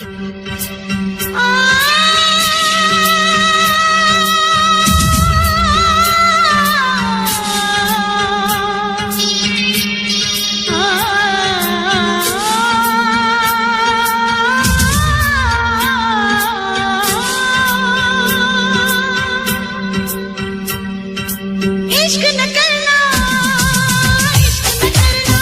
इश्क न करना, इश्क न करना,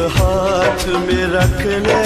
हाथ में रख ले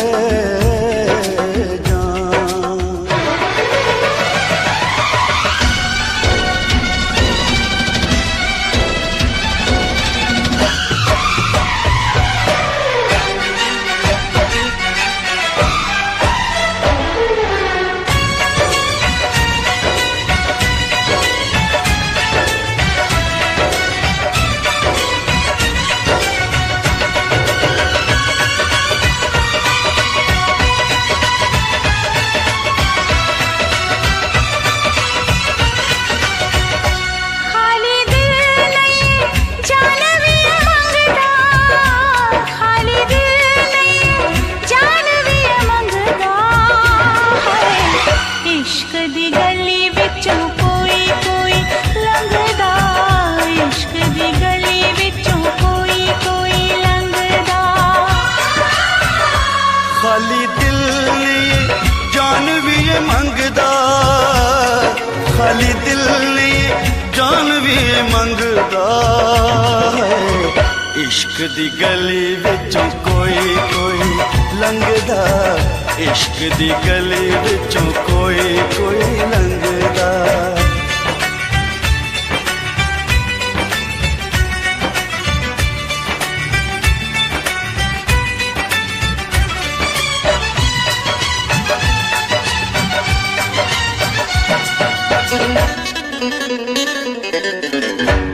खाली दिल लिए जान भी ये मंगदा, खाली दिल लिए जान भी ये मंगदा है। इश्क दी गली विचों कोई कोई लंघदा, इश्क दी गली विचों कोई कोई लंघदा।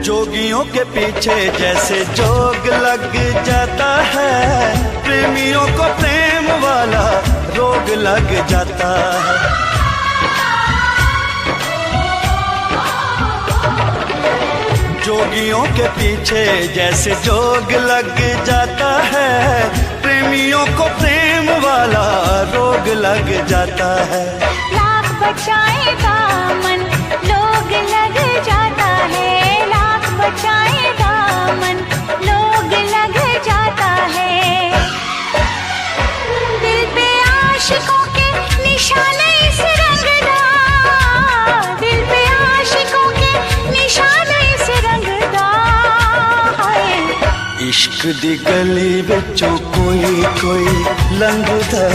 जोगियों के पीछे जैसे जोग लग जाता है, प्रेमियों को प्रेम वाला रोग लग जाता है। जोगियों के पीछे जैसे जोग लग जाता है, प्रेमियों को प्रेम वाला रोग लग जाता है। लाख बचाए दामन लोग लग जाता है, लाख बचाए दामन लोग लग जाता है। दिल पे आशिकों के निशाने इस रंगदा, दिल पे आशिकों के निशाने इस रंगदा है। इश्क दी गली विचों कोई कोई लंघदा,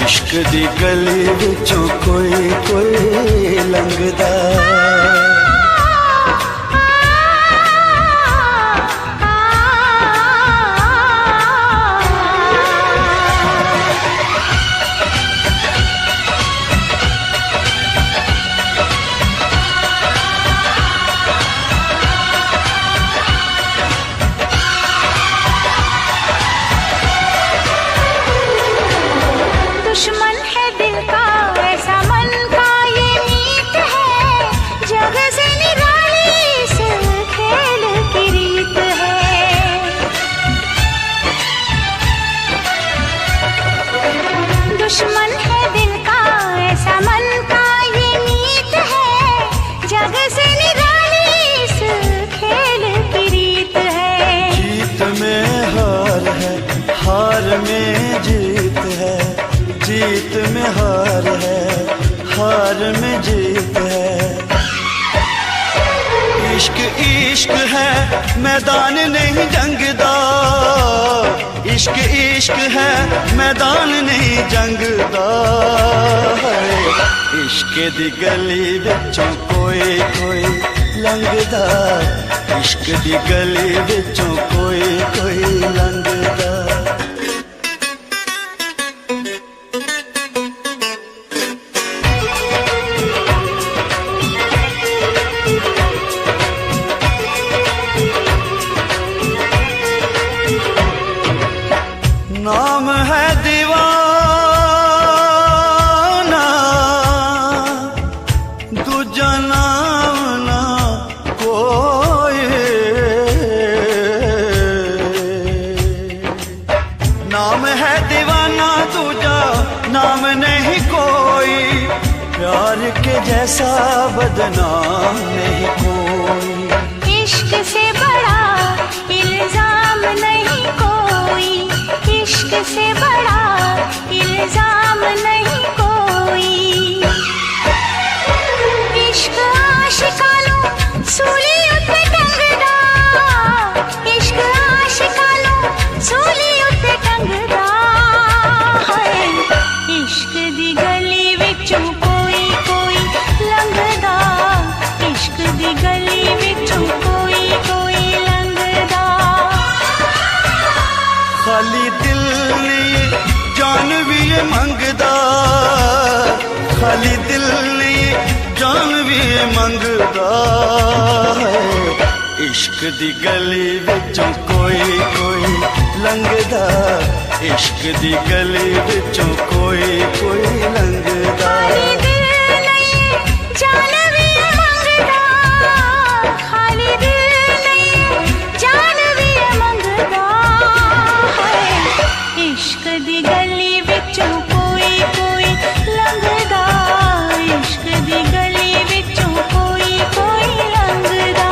इश्क दी गली विचों कोई कोई लंघदा। दुश्मन है दिल का ऐसा मन का ये मीत है, जग से निराली इस खेल की रीत है। दुश्मन है दिल का ऐसा मन का ये मीत है, जग से निराली इस खेल की रीत है। जीत में हार है, हार में जीत है, जीत में हार है, हार में जीत है। इश्क इश्क है मैदान नहीं जंगदा, इश्क इश्क है मैदान नहीं जंगदा है। इश्क दी गली विचों कोई कोई लंघदा, इश्क दी गली विचों कोई कोई लंघदा। नाम है दीवाना, दूजा नाम ना कोई। नाम है दीवाना दूजा नाम नहीं कोई, प्यार के जैसा बदनाम नहीं कोई। इश्क से बड़ा इल्जाम नहीं कोई, इश्क से बड़ा इल्जाम नहीं कोई। इश्क आशिकानू सूली उत्ते टंगदा, इश्क आशिकानू सूली उत्ते मंगदा खाली दिल नहीं जान भी मंगदा है इश्क दी गली विचों कोई कोई लंघदा इश्क दी गली विचों कोई कोई लंघदा खाली दिल नहीं जान भी मंगदा खाली दिल नहीं जान भी मंगदा है इश्क दी गली विचों कोई कोई लंघदा इश्क दी गली विचों कोई कोई लंघदा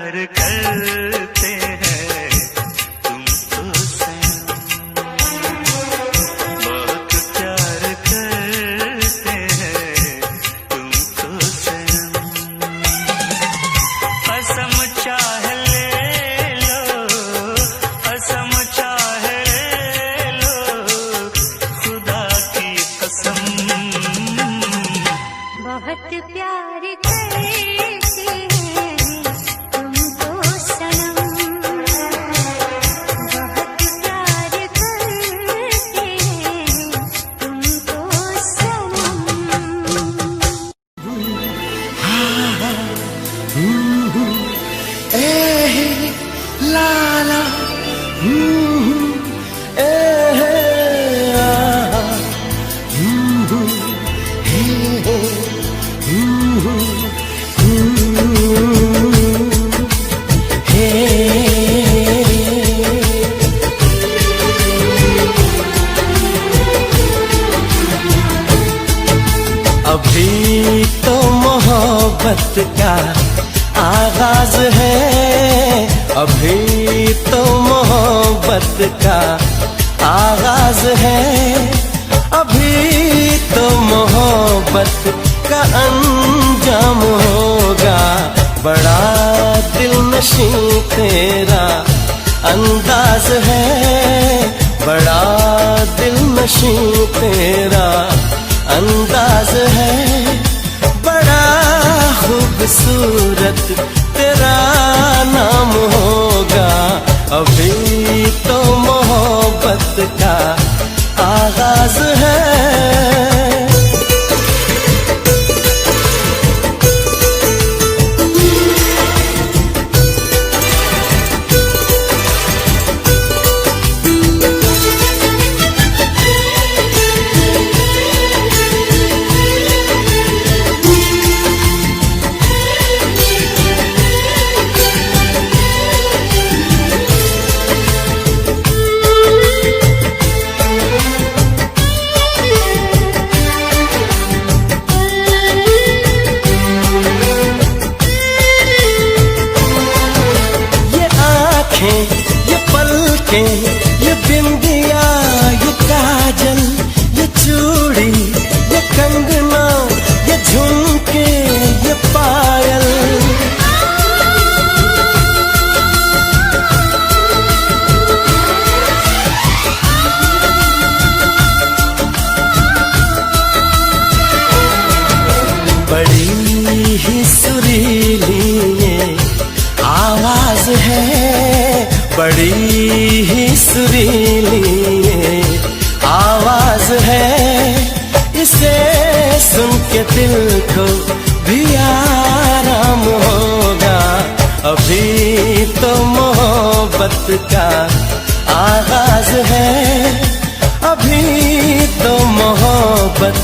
प्यार करते हैं तुमको सनम, बहुत प्यार करते हैं तुमको सनम। कसम चाहे ले लो, कसम चाहे ले लो, खुदा की कसम। बहुत प्यार करते हैं तुमको सनम, बहुत प्यार करते हैं तुमको सनम। लाला अभी तो मोहब्बत का आगाज है, अभी तो मोहब्बत का आगाज है, अभी तो मोहब्बत का अंजाम होगा। बड़ा दिलनशीं तेरा अंदाज है, बड़ा दिलनशीं तेरा अंदाज है, बड़ा खूबसूरत तेरा नाम होगा। अभी तो मोहब्बत का आगाज है। ये पलकें, ये बिंदिया, ये काजल, ये चूड़ी, ये कंगना, ये झुमके, ये पायल, बड़ी ही सुरीली ये आवाज है, बड़ी ही सुरीली ये आवाज है। इसे सुन के दिल को भी आराम होगा। अभी तो मोहब्बत का आगाज है, अभी तो मोहब्बत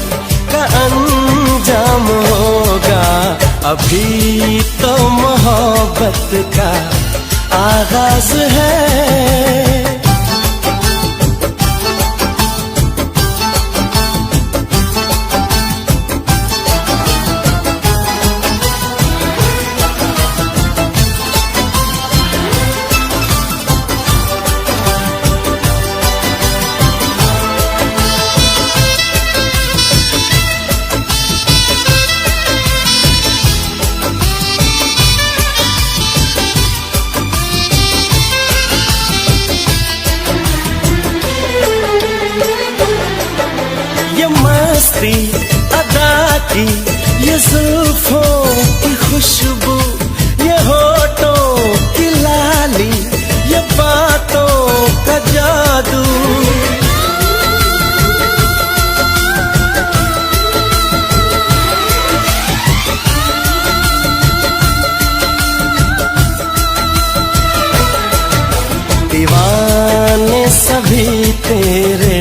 का अंजाम होगा। अभी तो मोहब्बत का आगाज है। अदा की ये जुल्फों की खुशबू, ये होठों की लाली, ये बातों का जादू, दीवाने सभी तेरे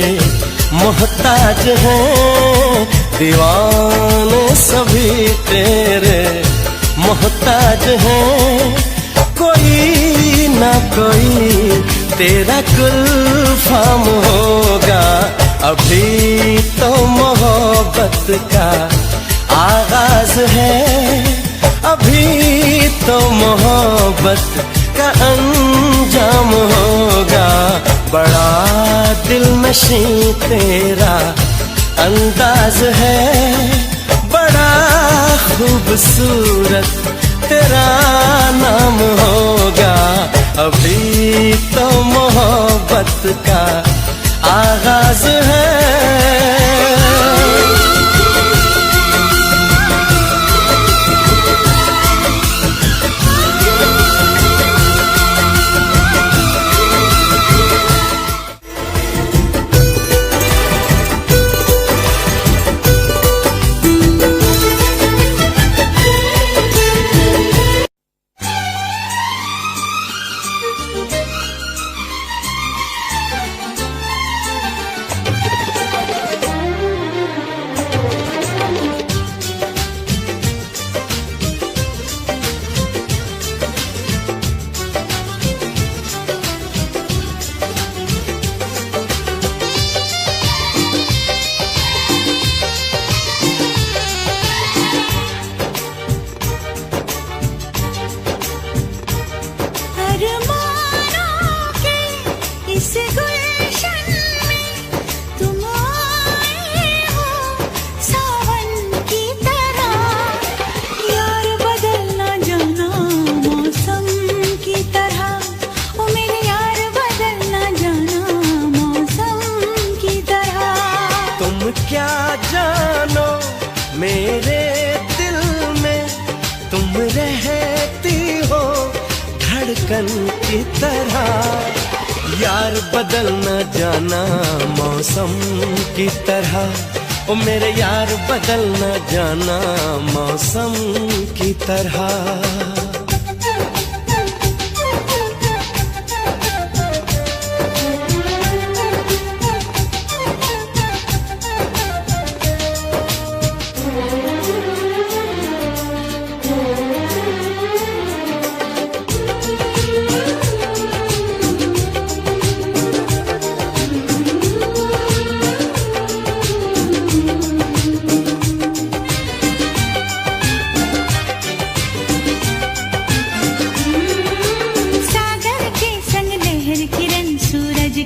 मोहताज हैं, दीवाने सभी तेरे मोहताज हैं। कोई ना कोई तेरा गुलफाम होगा। अभी तो मोहब्बत का आगाज है, अभी तो मोहब्बत का अंजाम होगा। बड़ा दिलनशीं तेरा अंदाज है, बड़ा खूबसूरत तेरा नाम होगा। अभी तो मोहब्बत का आगाज है। क्या जानो मेरे दिल में तुम रहती हो धड़कन की तरह। यार बदल न जाना मौसम की तरह, ओ मेरे यार बदल न जाना मौसम की तरह।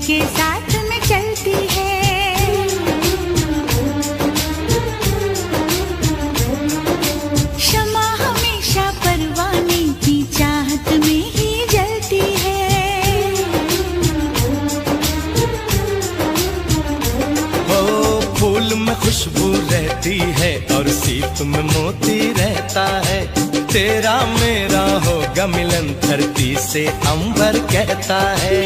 के साथ में चलती है, शमा हमेशा परवाने की चाहत में ही जलती है। हो फूल में खुशबू रहती है और सीप में मोती रहता है। तेरा मेरा होगा मिलन धरती से अंबर कहता है।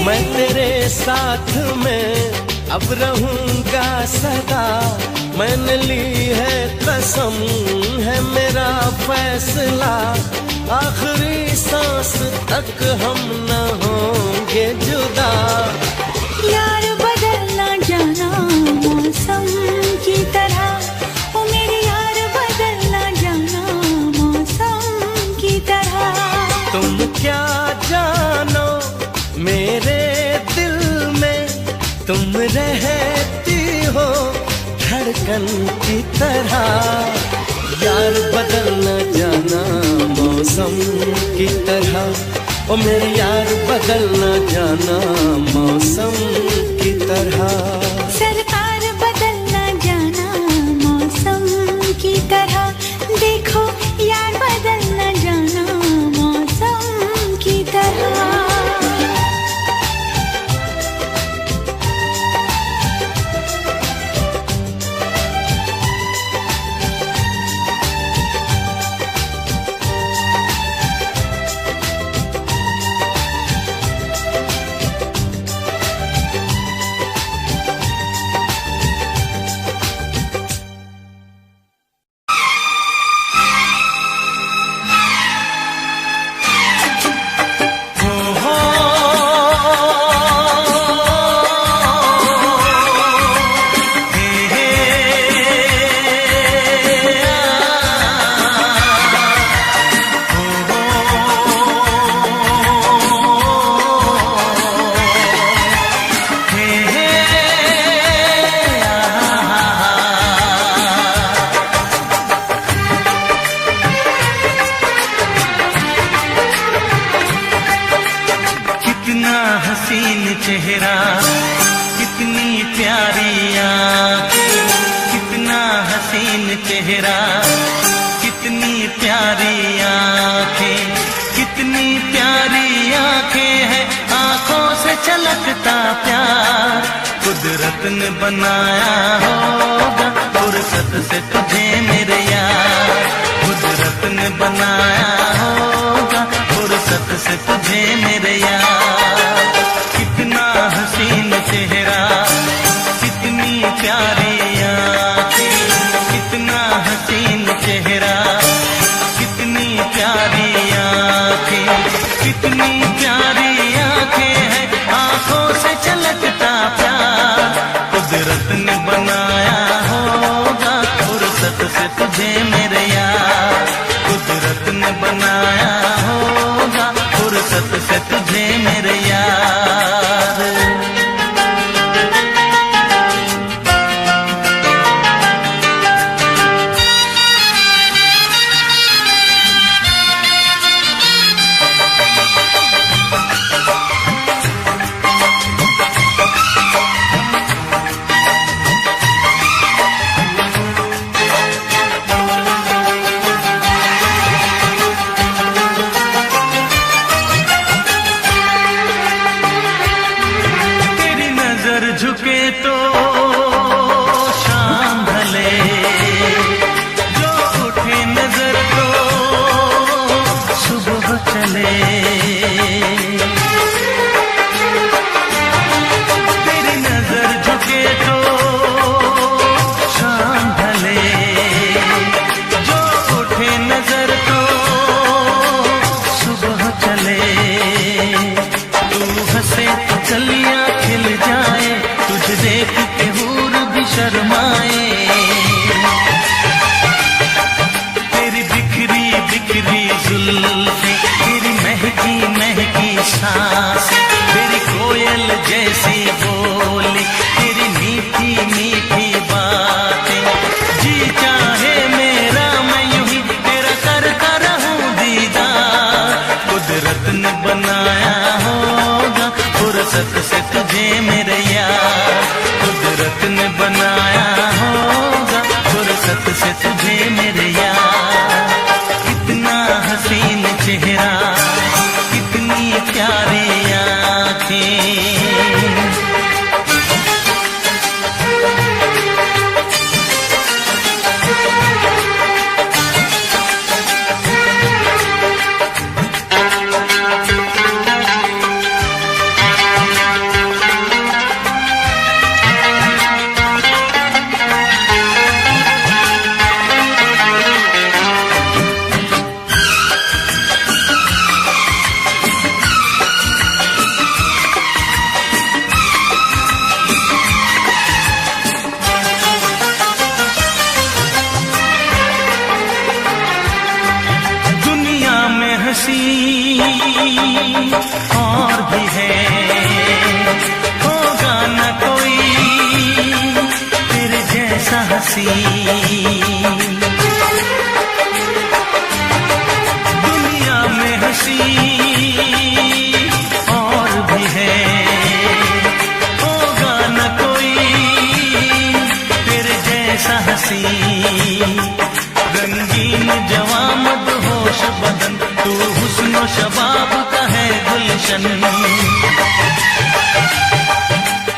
मैं तेरे साथ में अब रहूंगा सदा। मैंने ली है कसम है मेरा फैसला। आखिरी सांस तक हम न होंगे जुदा। यार बदलना जाना मौसम की तरह। लगन की तरह। यार बदल न जाना मौसम की तरह, ओ मेरे यार बदल न जाना मौसम की तरह। सरकार बदल न जाना मौसम की तरह, देखो यार बदल न जाना मौसम की तरह। हसीन चेहरा, कितनी प्यारी आँखें, कितना हसीन चेहरा, कितनी प्यारी आँखें, कितनी प्यारी आँखें हैं, आँखों से छलकता प्यार कुदरत ने बनाया होगा, फुर्सत से तुझे मेरे यार, कुदरत ने बनाया होगा, फुर्सत से तुझे मेरे यार। कितना हसीन चेहरा, कितनी प्यारी आँखें, कितना हसीन चेहरा, कितनी प्यारी आँखें, कितनी प्यारी आँखें हैं, आँखों से छलकता प्यार कुदरत ने बनाया होगा, फुर्सत से तुझे मेरे यार, कुदरत ने बनाया होगा, फुर्सत से तुझे मेरे यार। झुके तो शाम ढले, जो उठे नजर तो सुबह चले। तेरी नजर झुके तो शाम ढले, जो उठे नजर तो सुबह चले। तू हंसे तो कलियां खिल जाए, तुझे देख के हूर भी शर्माए। तेरी बिखरी बिखरी जुल्फें, तेरी महकी महकी सांसें, तेरी कोयल जैसी बोली, तेरी मीठी मीठी बातें, जी चाहे मेरा मैं यूं ही तेरा करता रहूं दीदार। कुदरत ने बनाया होगा, फुर्सत से तुझे मेरे यार, कुदरत ने बनाया होगा, फुर्सत से तुझे मेरे यार। कितना हसीन चेहरा, कितनी प्यारी आँखें। हंसी और भी है, होगा न कोई तेरे जैसा हंसी। दुनिया में हंसी और भी है, होगा न कोई तेरे जैसा हंसी। रंगीन जवां मदहोश बदन, तू हुस्न शबाब का है गुलशन।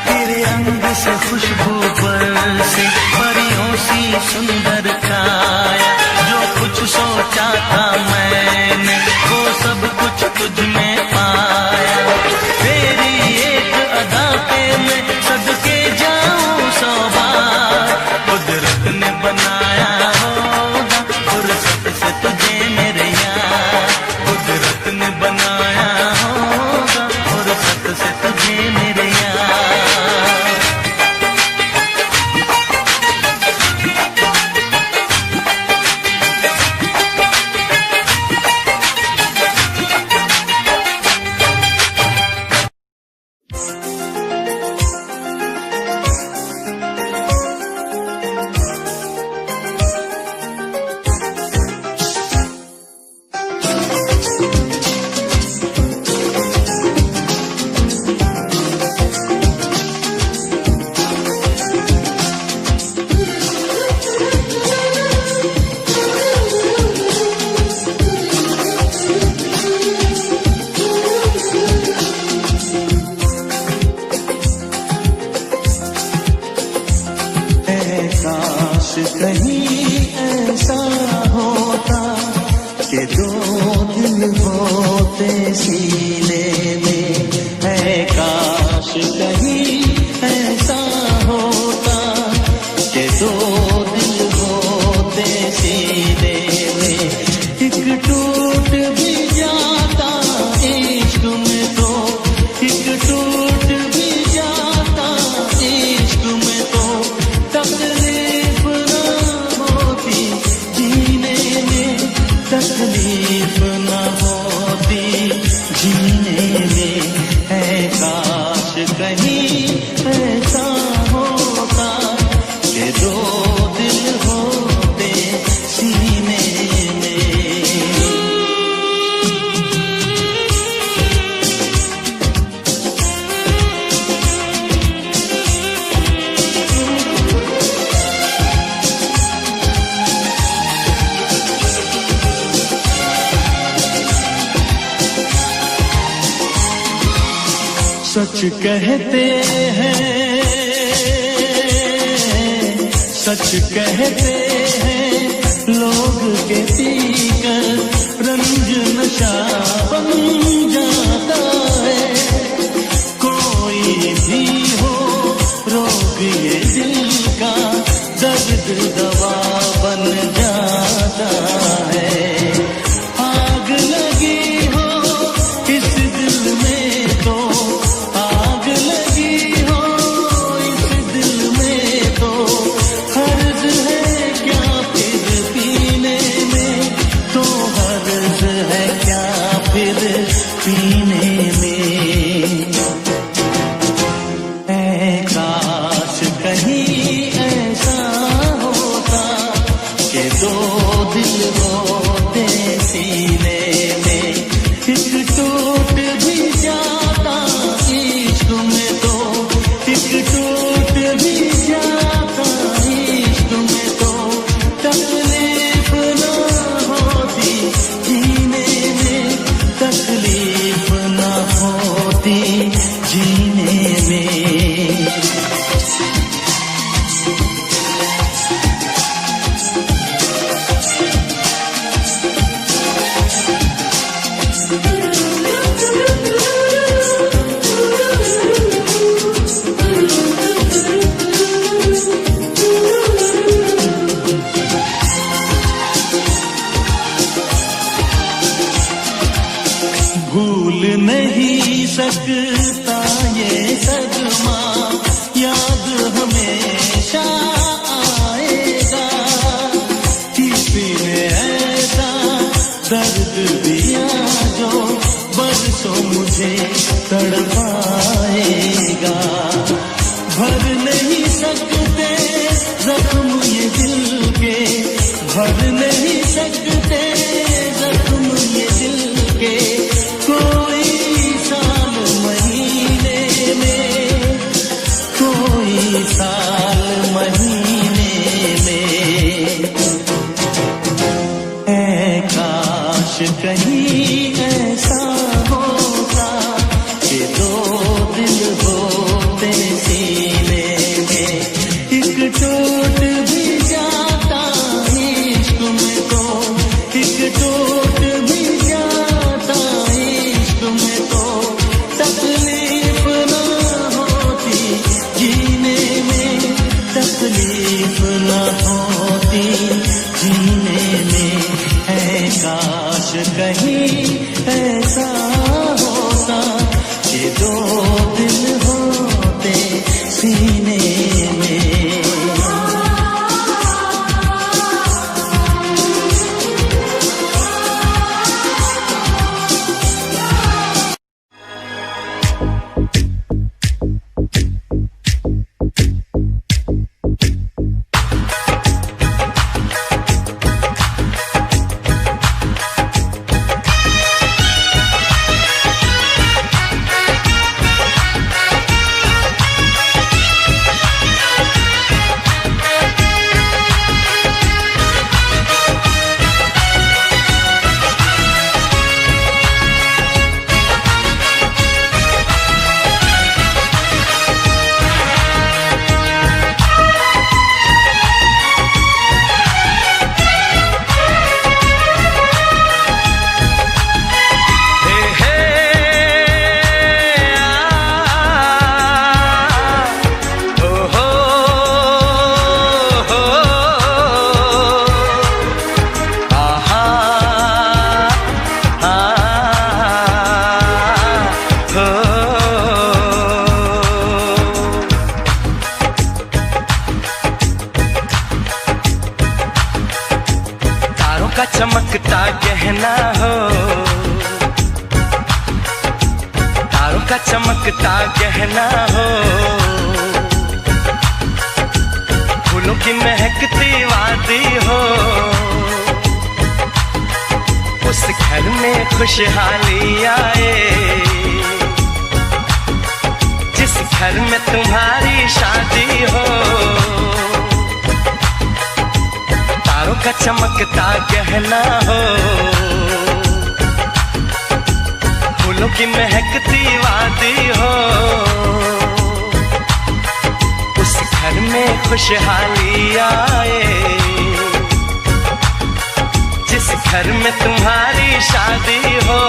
तेरे अंग से खुशबू बरसे, परियों सी सुंदर काया। जो कुछ सोचा था मैंने वो सब कुछ तुझ में पाया। तेरी एक अदा पे मैं सदके जाऊं 100 बार। कुदरत ने बनाया होगा फुर्सत से तुझे मेरे यार। कुदरत ने बनाया होगा फुर्सत से तुझे मेरे यार। कहीं ऐसा होता कि 2 दिल होते सीने में। है काश कहीं ऐसा होता कि 2 दिल होते सीने में। एक टूट भी जाता इश्क में तो, एक टूट भी जाता इश्क में तो। तकलीफ तकलीफ न होती जीने में। है काश कहीं ऐसा होता कि 2 दिल होते सीने में। सच कहते हैं, सच कहते हैं लोग के पीकर रंज नशा बन जाता है। कोई भी हो रोग ये दिल का, दर्द दवा बन जाता है। आग लगी हो इस दिल में तो, आग लगी हो इस दिल में तो। हर्ज है क्या फिर पीने में, तो हर्ज है क्या फिर पीने में। ऐ काश कहीं ऐसा होता कि 2 दिल होते सीने में। एक टूट भी जाता इश्क में तो, एक टूट भी जाता इश्क में तो। तकलीफ न होती जीने में, तकलीफ न होती जीने में। भूल नहीं सकता ये सदमा, याद हमेशा आएगा। किसी ने ऐसा दर्द दिया जो बरसों मुझे तड़पाएगा। भर नहीं सकते जख्म ये ये दिल के भर नहीं सकते जख्म ये दिल के कोई साल महीने में, कोई साल महीने में। ऐ काश कहीं ऐसा होता कि दो दिल होते सीने में, एक टूट भी जाता इश्क में तो, एक टूट भी जाता इश्क में तो, तकलीफ ना होती जीने में, तकलीफ ना होती जीने में। है काश कहीं ऐसा होता कि दो दिल होते सीने में। का चमकता गहना हो, तारों का चमकता गहना हो, फूलों की महकती वादी हो, उस घर में खुशहाली आए जिस घर में तुम्हारी शादी हो। तारों का चमकता गहना हो, फूलों की महकती वादी हो, उस घर में खुशहाली आए जिस घर में तुम्हारी शादी हो।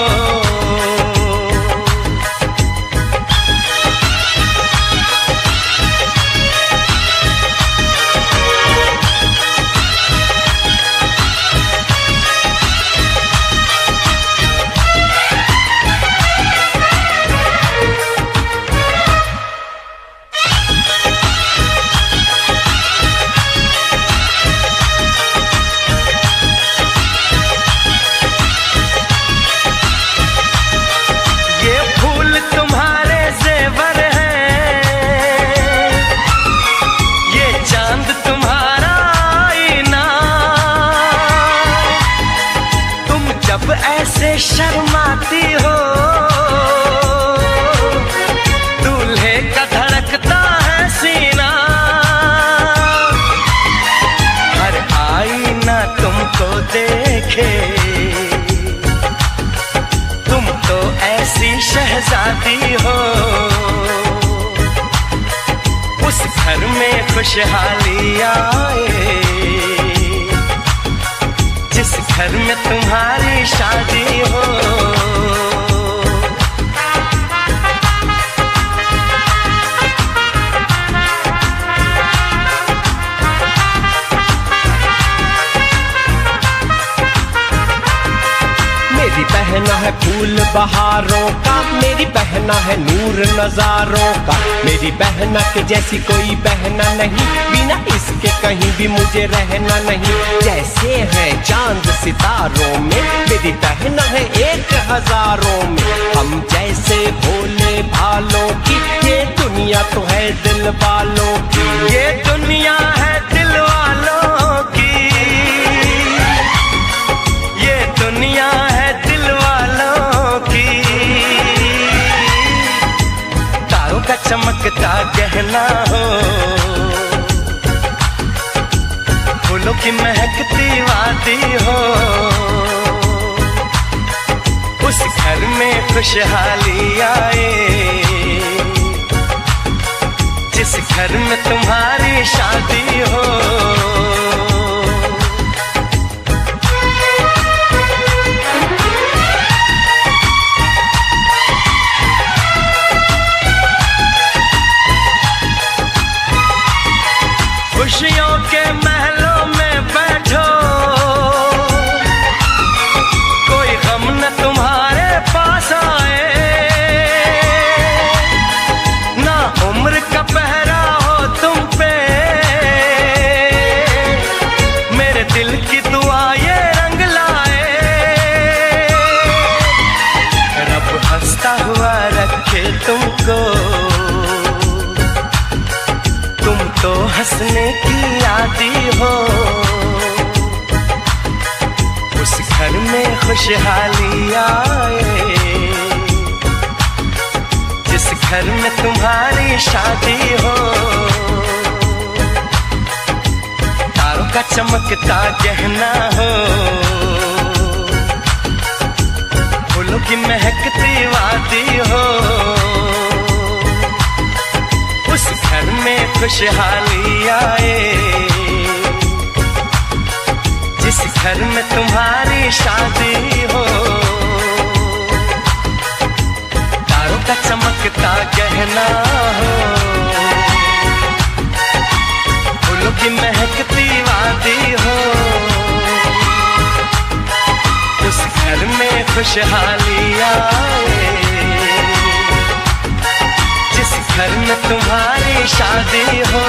ऐसे शर्माती हो, दूल्हे का धड़कता है सीना, हर आईना तुमको देखे, तुम तो ऐसी शहजादी हो, उस घर में खुशहाली आए जिस घर में तुम्हारी शादी हो। मेरी बहना है फूल बहारों का, मेरी बहना है नूर नजारों का, मेरी बहना के जैसी कोई बहना नहीं, बिना इसके कहीं भी मुझे रहना नहीं। जैसे है चांद सितारों में, मेरी बहना है 1000 में, हम जैसे भोले भालों की, ये दुनिया तो है दिल वालों की, ये दुनिया है दिल वालों कहना हो। फूलों की महकती वादी हो, उस घर में खुशहाली आए, जिस घर में तुम्हारी शादी हो। खुशियों के महलों में बैठो, कोई गम न तुम्हारे पास आए, ना उम्र का पहरा हो तुम पे, मेरे दिल की दुआ ये रंग लाए। रब हंसता हुआ रखे तुमको, तुम तो हंसने की आदी हो। उस घर में खुशहाली आए, जिस घर में तुम्हारी शादी हो। तारों का चमकता गहना हो, फूलों की महकती वादी हो, उस घर में खुशहाली आए, जिस घर में तुम्हारी शादी हो। तारों का चमकता गहना हो, फूलों की महकती वादी हो, उस घर में खुशहाली आए, जिस घर में तुम्हारी शादी हो।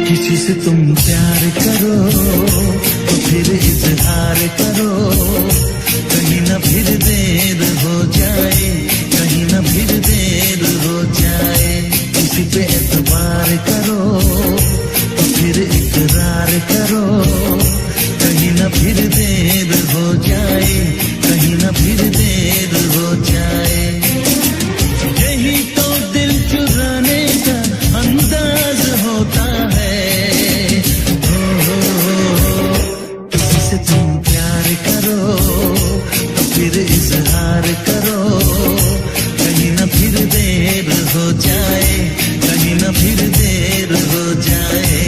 किसी से तुम प्यार करो तो फिर इजहार करो, कहीं ना फिर देर हो जाए, कहीं ना फिर देर हो जाए। किसी पे एतबार करो तो फिर इकरार करो, कहीं ना फिर देर हो जाए, कहीं ना फिर देर हो जाए। यही तो दिल चुराने का अंदाज होता है। किसी से तुम प्यार करो तो फिर इजहार करो, कहीं ना फिर देर हो जाए, कहीं ना फिर देर हो जाए।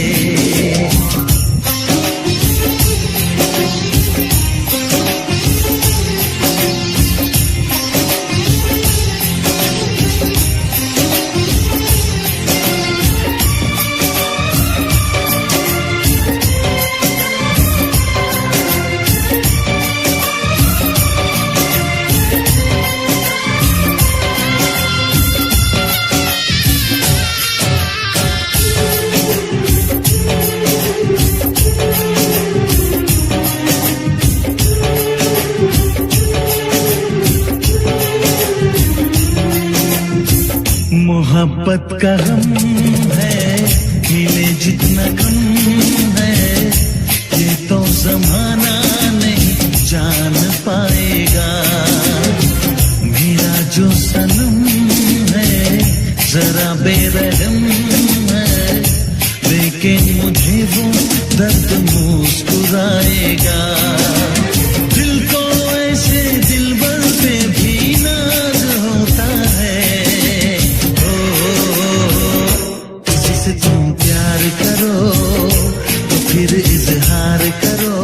मोहब्बत का गम है, मिले जितना कम है, ये तो जमाना नहीं जान पाएगा। मेरा जो सनम है जरा बेरहम है, लेकिन मुझे वो दर्द मुस्कुराएगा। दिल को ऐसे दिलबर पे भी नाज होता है। किसी से तुम प्यार करो तो फिर इजहार करो,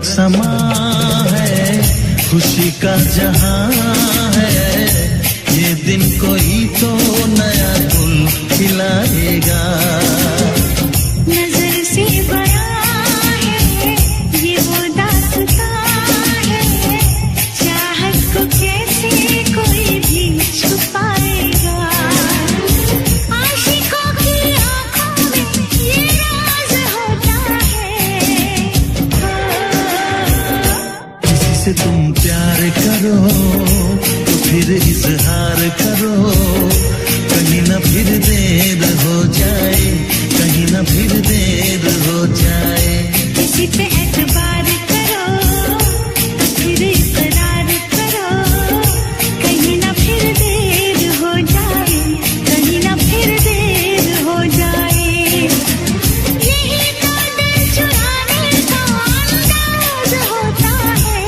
समा है, खुशी का जहां है, ये दिन कोई तो नया गुल खिलाएगा। नजर से बयां है ये वो दास्तां है, चाहत को कैसे कोई भी छुपाएगा। आशिकों की आंखों में ये राज होता है। किसी से तुम प्यार करो तो फिर इजहार करो, कहीं ना फिर देर हो जाए, कहीं ना फिर देर हो जाए। किसी पे एतबार करो तो फिर इकरार करो, कहीं ना फिर देर हो जाए, कहीं ना फिर देर हो जाए। यही तो दिल चुराने का अंदाज होता है।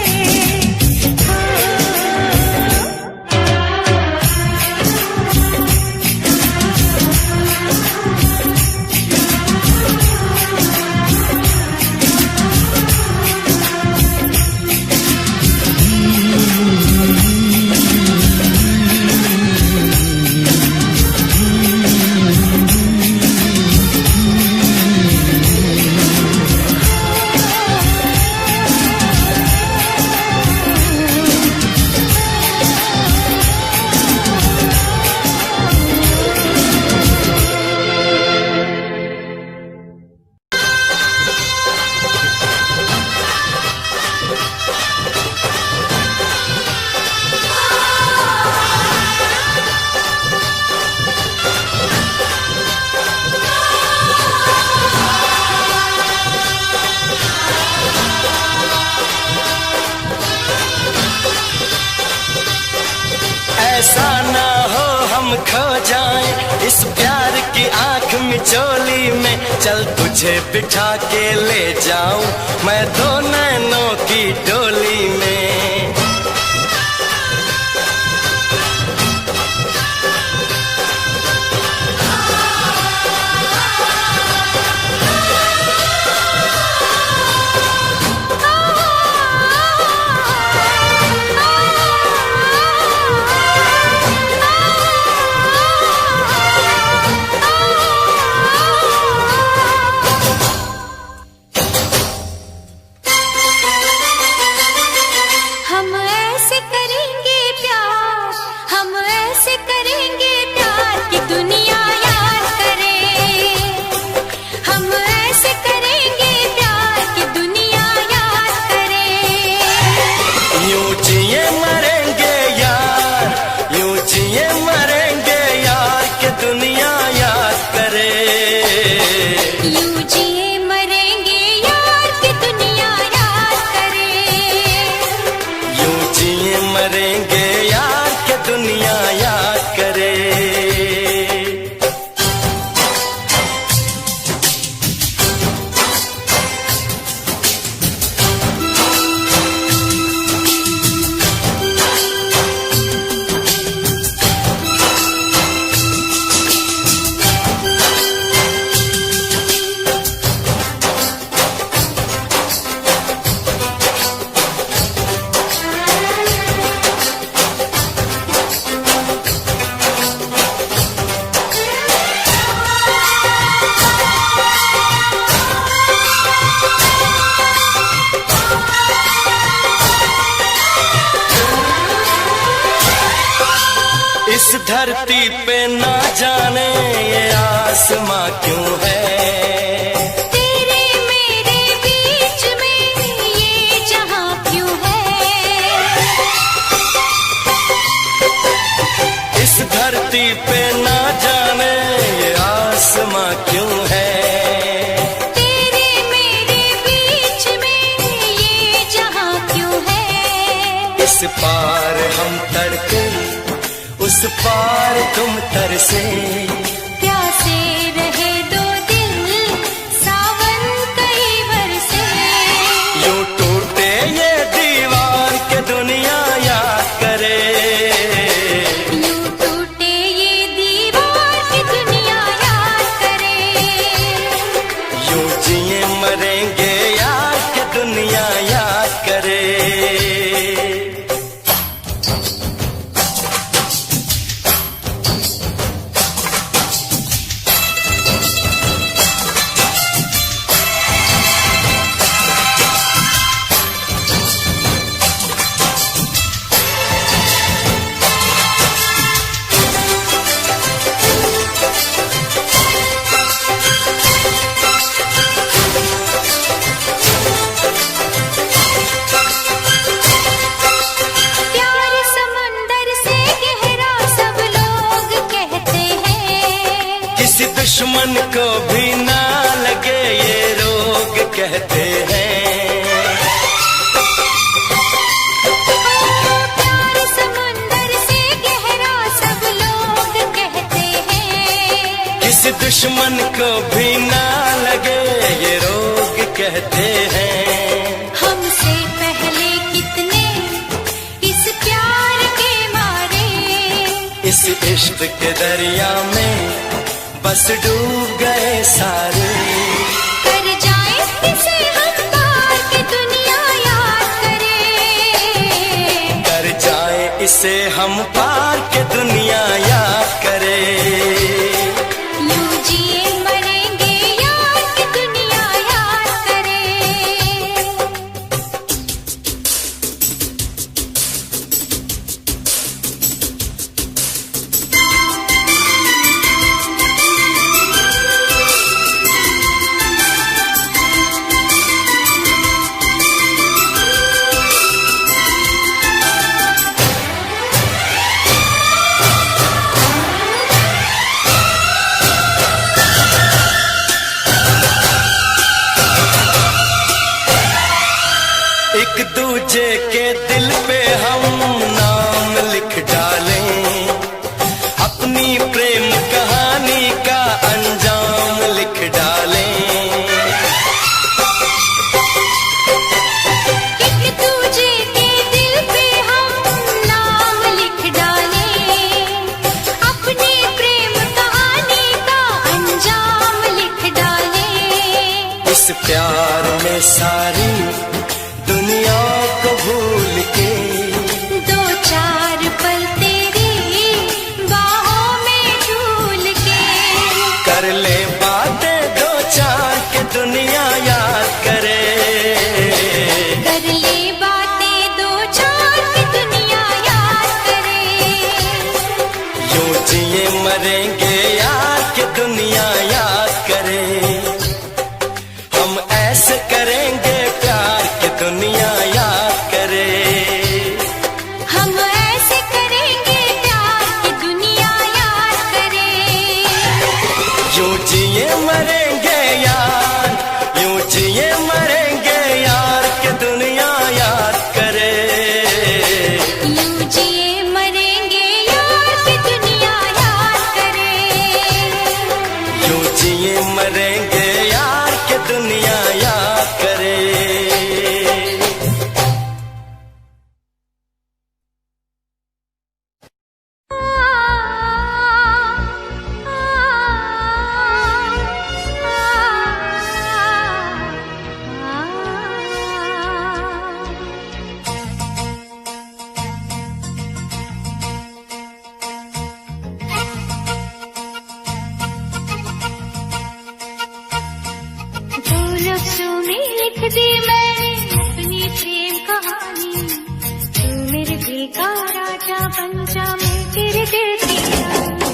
ऐसा ना हो हम खो जाएं इस प्यार की आंख मिचोली में, चल तुझे बिठा के ले जाऊं मैं दो नैनों की डोली में। हम ऐसे करेंगे प्यार, हम ऐसे करेंगे प्यार कि दुनिया याद करे। हम ऐसे करेंगे प्यार कि दुनिया याद करे। यूं जिए मरेंगे यार, यूं जिए मरेंगे यार कि दुनिया याद करे। यूं जिए मरेंगे यार कि दुनिया याद करे। यूं जिए मरेंगे यार कि दुनिया याद करे। इस धरती पे ना जाने ये आसमां क्यों है, तेरे मेरे बीच में ये जहां क्यों है। इस धरती पे ना जाने ये आसमां क्यों है। तेरे मेरे बीच में ये जहां क्यों है। इस पार हम तड़के, उस पार तुम तरसे, प्यासे रहे दो दिल सावन कई बरसे। यूं टूटे ये दीवार के दुनिया याद करे। यूं टूटे ये दीवार की दुनिया याद करे। यूं जिए मरेंगे यार कि दुनिया याद दुश्मन को भी ना लगे ये रोग कहते हैं। हमसे पहले कितने इस प्यार के मारे, इस इश्क के दरिया में बस डूब गए सारे। कर जाए इसे हम पार कि दुनिया याद करे, कर जाए इसे हम पार के दुनिया याद करे। यूं जिए मरेंगे यार कि दुनिया याद करे। एक दूजे के दिल पे हम नाम लिख डालें, अपनी प्रेम कहानी का अंजाम लिख डालें। एक दूजे के दिल पे हम नाम लिख डालें, अपनी प्रेम कहानी का अंजाम लिख डालें। इस प्यार में सारी दुनिया को भूल के दो चार पल तेरी बाहों में झूल के, कर ले बातें दो चार के दुनिया याद करे। कर ले बातें दो चार की दुनिया याद करे। यूं जिए मरेंगे यार के दुनिया याद करे। हम ऐसे करेंगे प्यार के दुनिया याद करे। हम ऐसे करेंगे प्यार की दुनिया याद करे। यूं जिए मरेंगे यार, यूं जिए मरेंगे यार के दुनिया याद करे। यूं जिए मरेंगे यार की दुनिया याद करे। यूं जिए मरेंगे यार के दुनिया याद करे। दो लफ्जों में लिख दी मैंने अपनी प्रेम कहानी, तू मेरे दिल का राजा बन जा, मैं तेरे दिल की रानी।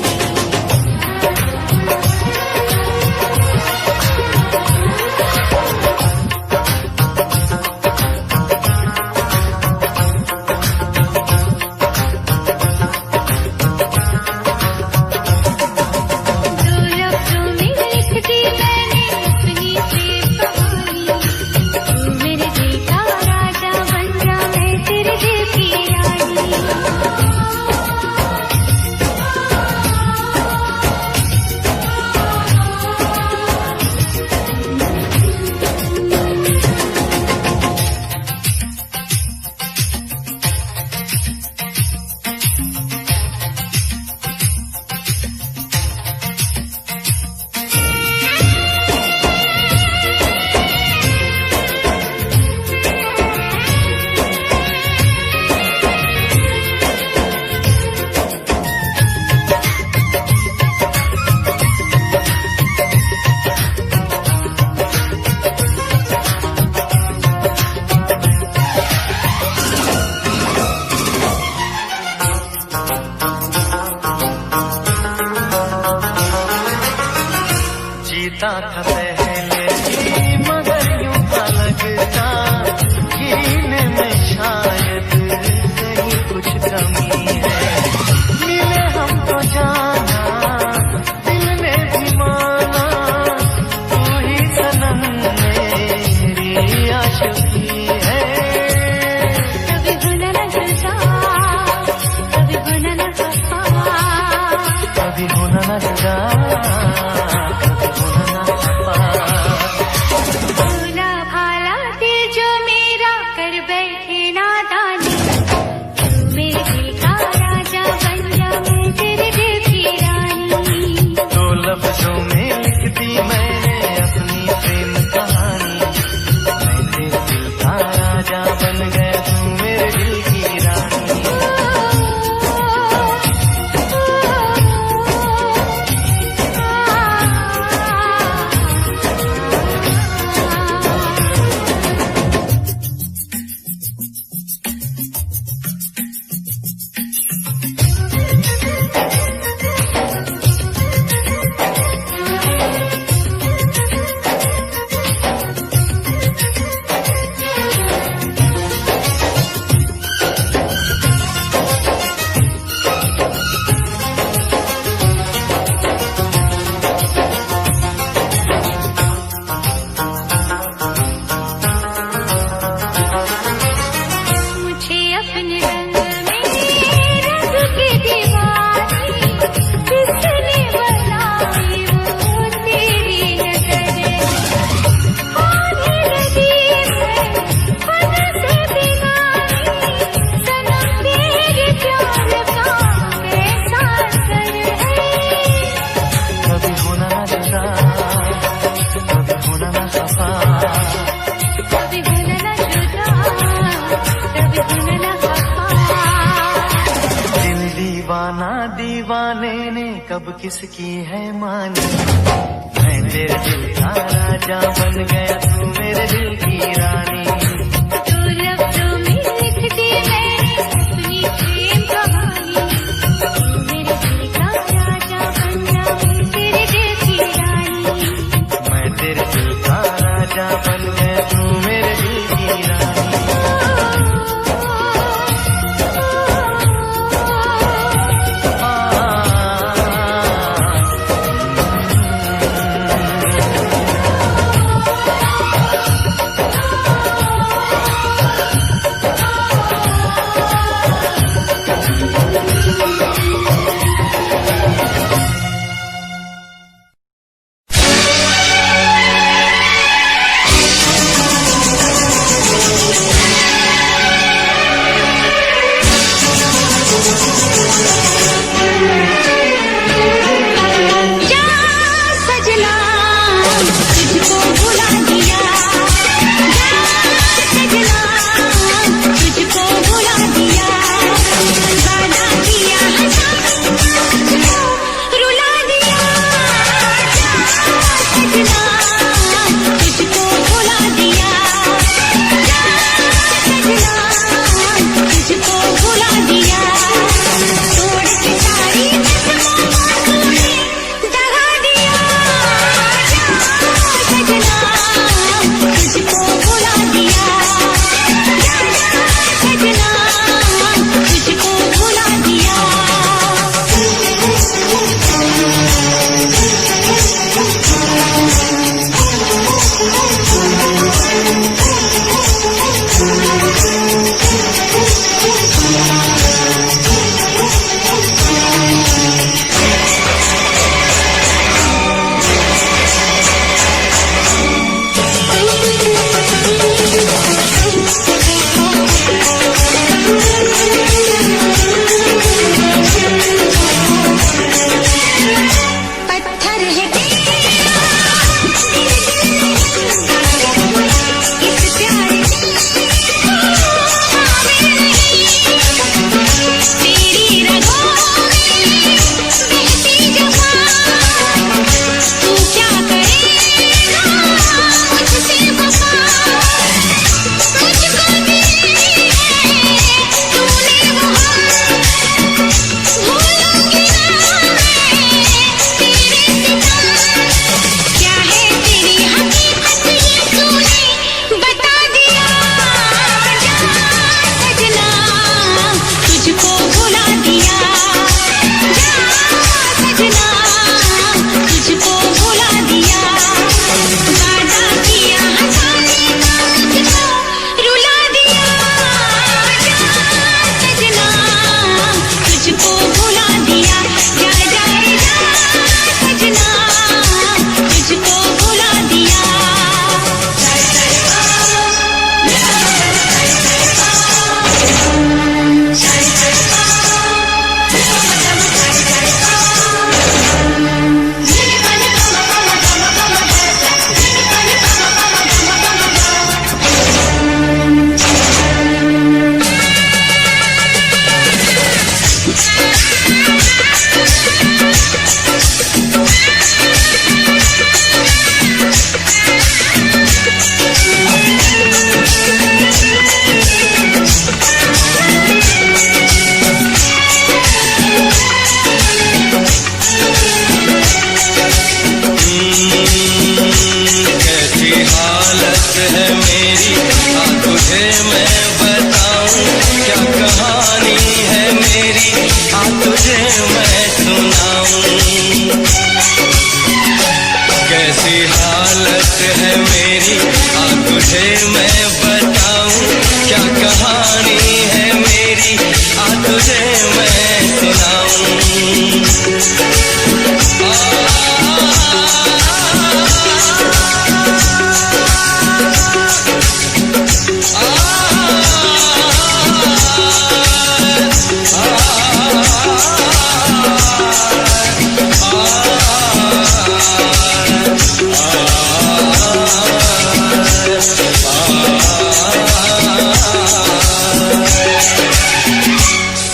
दो लफ्जों में लिख दी मैंने अपनी प्रेम कहानी, तू कब किसकी है मानी। मैं तेरे दिल का राजा बन गया, तू मेरे दिल की रानी। तो लफ्ज़ों में लिख दी मैंने अपनी प्रेम कहानी। तू मेरे दिल का राजा बन जा, मैं तेरे दिल की रानी। मैं तेरे दिल का राजा बन गया, तू मेरे दिल की रानी।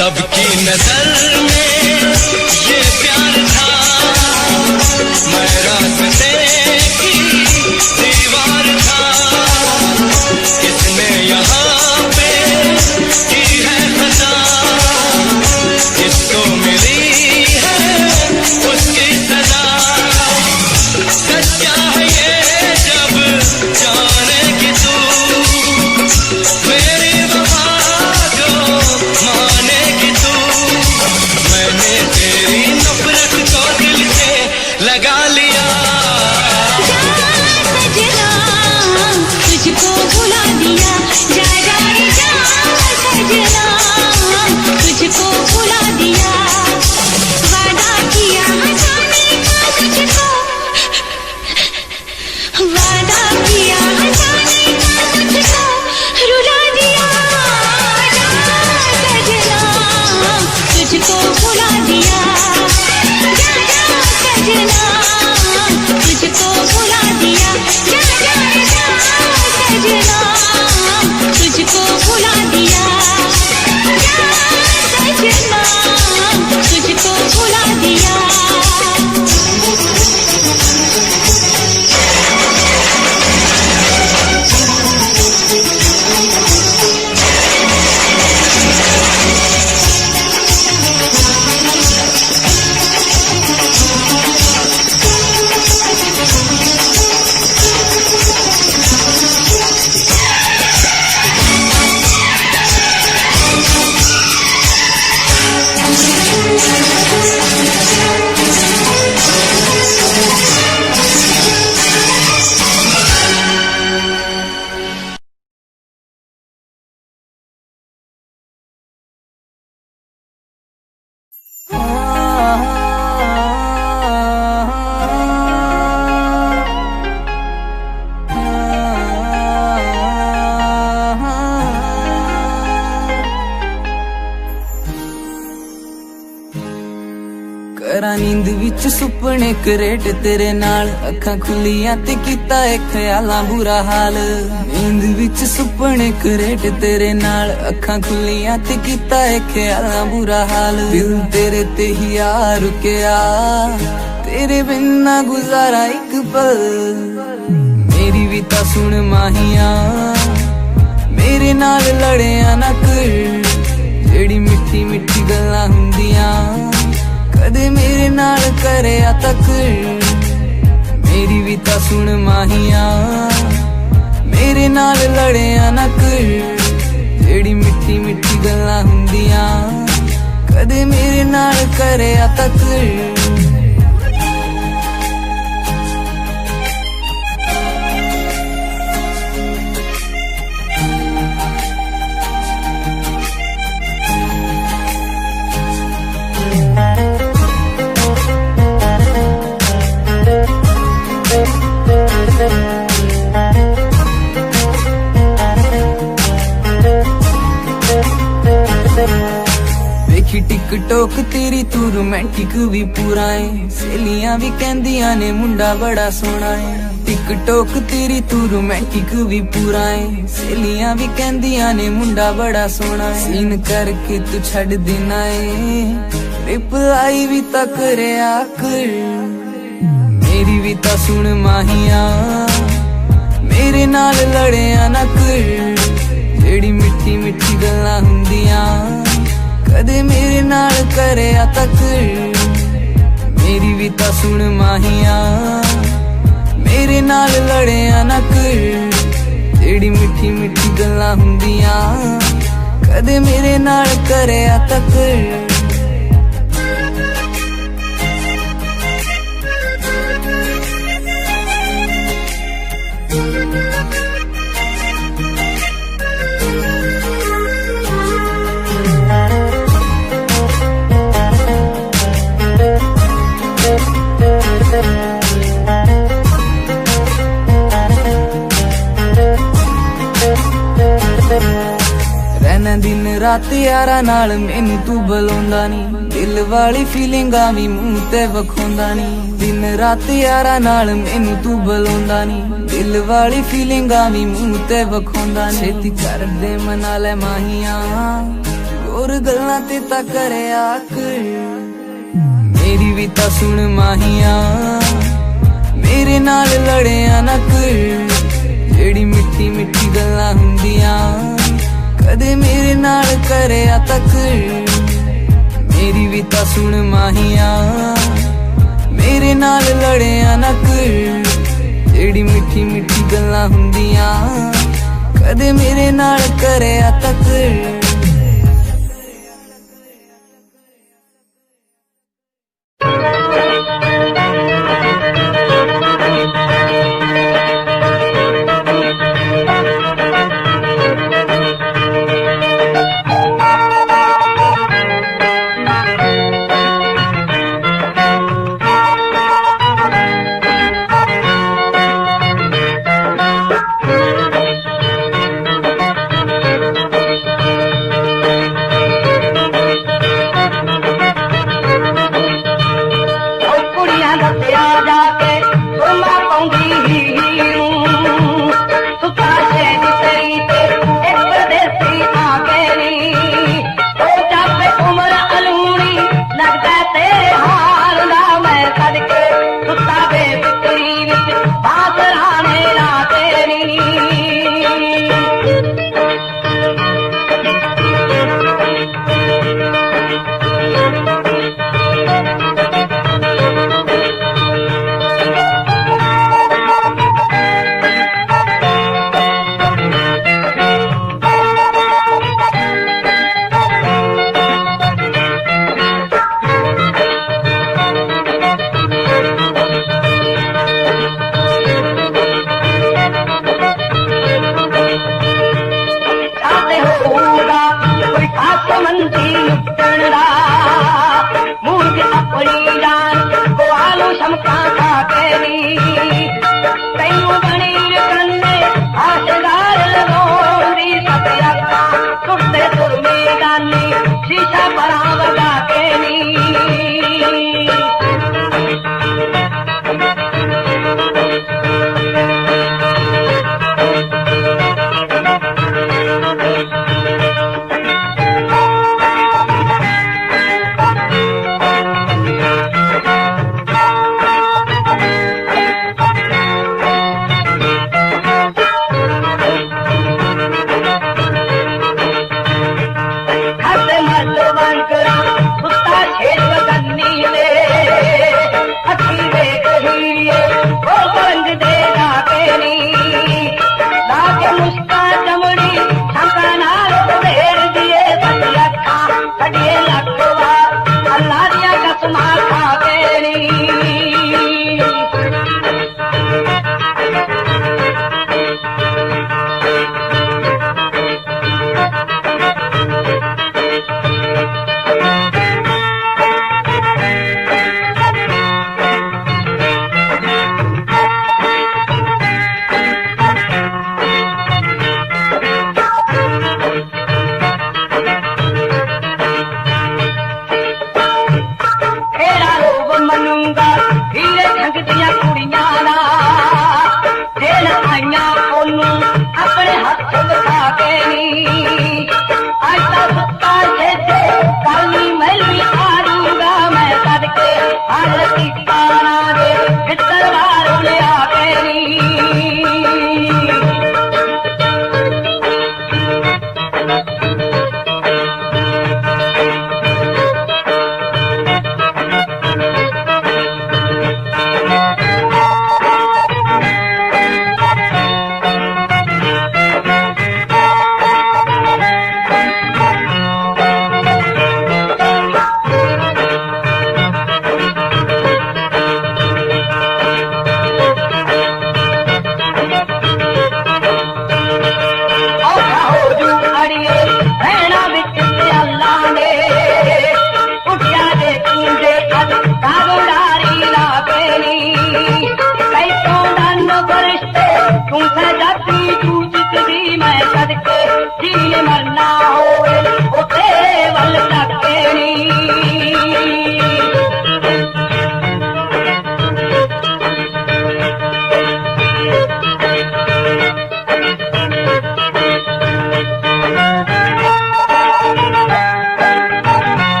सबकी नजर में ये प्यार था। ਕਰਾਂ ਨੀਂਦ ਵਿੱਚ ਸੁਪਨੇ ਕਰੇਟ ਤੇਰੇ ਨਾਲ, ਅੱਖਾਂ ਖੁੱਲੀਆਂ ਤੇ ਕੀਤਾ ਏ ਖਿਆਲਾਂ ਬੁਰਾ ਹਾਲ। ਨੀਂਦ ਵਿੱਚ ਸੁਪਨੇ ਕਰੇਟ ਤੇਰੇ ਨਾਲ, ਅੱਖਾਂ ਖੁੱਲੀਆਂ ਤੇ ਕੀਤਾ ਏ ਖਿਆਲਾਂ ਬੁਰਾ ਹਾਲ। ਦਿਲ ਤੇਰੇ ਤੇ ਹੀ ਆ ਰੁਕਿਆ, ਤੇਰੇ ਬਿਨ ਨਾ ਗੁਜ਼ਾਰਾ ਇੱਕ ਪਲ। ਮੇਰੀ ਵੀ ਤਾਂ ਸੁਣ ਮਾਹੀਆ, ਮੇਰੇ ਨਾਲ ਲੜਿਆ ਨਾ ਕਰ। ਜਿਹੜੀ ਮਿੱਠੀ ਮਿੱਠੀ ਗੱਲਾਂ ਹੁੰਦੀਆਂ ਕਦੇ ਮੇਰੇ ਨਾਲ ਕਰਿਆ ਤੱਕ। ਮੇਰੀ ਵੀ ਤਾਂ ਸੁਣ ਮਾਹੀਆ, ਮੇਰੇ ਨਾਲ ਲੜਿਆ ਨਾ ਕਰ। ਜਿਹੜੀ ਮਿੱਠੀ ਮਿੱਠੀ ਗੱਲਾਂ ਹੁੰਦੀਆਂ ਕਦੇ ਮੇਰੇ ਨਾਲ ਕਰਿਆ ਤੱਕ। ਵੇਖੀ ਟਿਕਟੋਕ ਤੇਰੀ ਤੂੰ ਰੋਮਾਂਟਿਕ ਵੀ ਪੂਰਾ ਏ, ਸਹੇਲੀਆਂ ਵੀ ਕਹਿੰਦੀਆਂ ਨੇ ਮੁੰਡਾ ਬੜਾ ਸੋਹਣਾ ਏ। ਟਿਕਟੋਕ ਤੇਰੀ ਤੂੰ ਰੋਮਾਂਟਿਕ ਵੀ ਪੂਰਾ ਏ, ਸਹੇਲੀਆਂ ਵੀ ਕਹਿੰਦੀਆਂ ਨੇ ਮੁੰਡਾ ਬੜਾ ਸੋਹਣਾ ਏ। ਸੀਨ ਕਰਕੇ ਤੂੰ ਛੱਡ ਦੇਣਾ ਏ, ਰਿਪਲਾਈ ਵੀ ਤਾਂ ਕਰਿਆ ਕਰ। ਮੇਰੀ ਵੀ ਤਾਂ ਸੁਣ ਮਾਹੀਆ, ਮੇਰੇ ਨਾਲ ਲੜਿਆ ਨਾ ਕਰ। ਜਿਹੜੀ ਮਿੱਠੀ ਮਿੱਠੀ ਗੱਲਾਂ ਹੁੰਦੀਆਂ ਕਦੇ ਮੇਰੇ ਨਾਲ ਕਰਿਆ ਤੱਕ। ਮੇਰੀ ਵੀ ਤਾਂ ਸੁਣ ਮਾਹੀਆ, ਮੇਰੇ ਨਾਲ ਲੜਿਆ ਨਾ ਕਰ। ਜਿਹੜੀ ਮਿੱਠੀ ਮਿੱਠੀ ਗੱਲਾਂ ਹੁੰਦੀਆਂ ਕਦੇ ਮੇਰੇ ਨਾਲ ਕਰਿਆ ਤੱਕ। ਰਹਿਣਾ ਦਿਨ ਰਾਤ ਯਾਰਾਂ ਨਾਲ, ਮੈਨੂੰ ਤੂੰ ਬੁਲਾਉਂਦਾ ਨੀ। ਦਿਲ ਵਾਲੀ ਫੀਲਿੰਗਾਂ ਵੀ ਮੂੰਹ ਤੇ ਵਿਖਾਉਂਦਾ ਨੀ। ਦਿਨ ਰਾਤ ਯਾਰਾਂ ਨਾਲ ਮੈਨੂੰ ਤੂੰ ਬੁਲਾਉਂਦਾ ਨੀ। ਦਿਲ ਵਾਲੀ ਫੀਲਿੰਗਾਂ ਵੀ ਮੂੰਹ ਤੇ ਵਿਖਾਉਂਦਾ ਨੀ। ਛੇਤੀ ਕਰਦੇ ਮਨਾ ਲੈ ਮਾਹੀਆਂ, ਹੋਰ ਗੱਲਾਂ ਤੇ ਤਾਂ ਕਰਿਆ ਕਰ। ਮੇਰੀ ਵੀ ਤਾਂ ਸੁਣ ਮਾਹੀਆ, ਮੇਰੇ ਨਾਲ ਲੜਿਆ ਨਾ ਕਰ। ਜਿਹੜੀ ਮਿੱਠੀ ਮਿੱਠੀ ਗੱਲਾਂ ਹੁੰਦੀਆਂ ਕਦੇ ਮੇਰੇ ਨਾਲ ਕਰਿਆ ਤੱਕ। ਮੇਰੀ ਵੀ ਤਾਂ ਸੁਣ ਮਾਹੀਆ, ਮੇਰੇ ਨਾਲ ਲੜਿਆ ਨਾ ਕਰ। ਜਿਹੜੀ ਮਿੱਠੀ ਮਿੱਠੀ ਗੱਲਾਂ ਹੁੰਦੀਆਂ ਕਦੇ ਮੇਰੇ ਨਾਲ ਕਰਿਆ ਤੱਕ।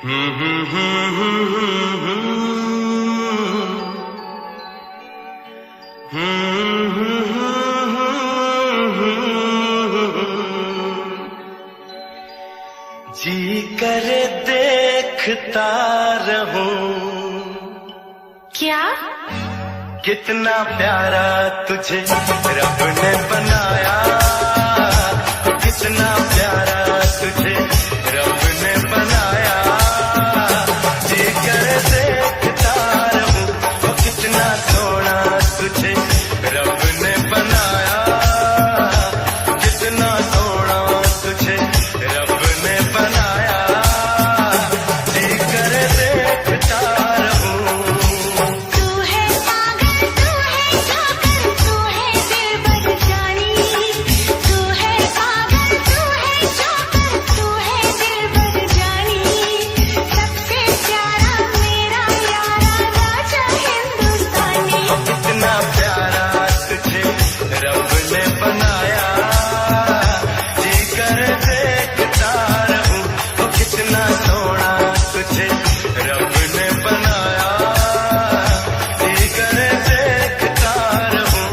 जी करे देखता रहूं क्या? कितना प्यारा तुझे रब ने बनाया, कितना प्यारा तुझे रब ने बनाया। जी करे देखता रहूं वो कितना सोना तुझे रब ने बनाया, कितना सोना तुझे रब ने बनाया। जी करे देखता रहूं। तू है पागल, तू है जाकर, तू है दिलबर जानी। तू है पागल, तू है जाकर, तू है दिलबर जानी। सबसे प्यारा मेरा यारा राजा हिंदुस्तानी। कितना प्यारा तुझे रब ने बनाया, जी कर देखता रहूं वो कितना सोना तुझे रब ने बनाया, जी कर देखता रहूं।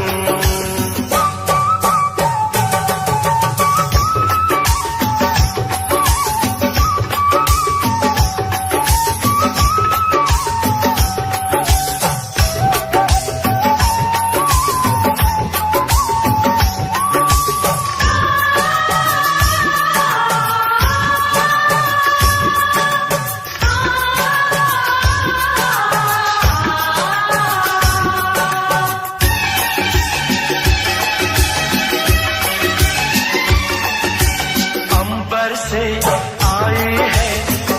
अंबर से आई है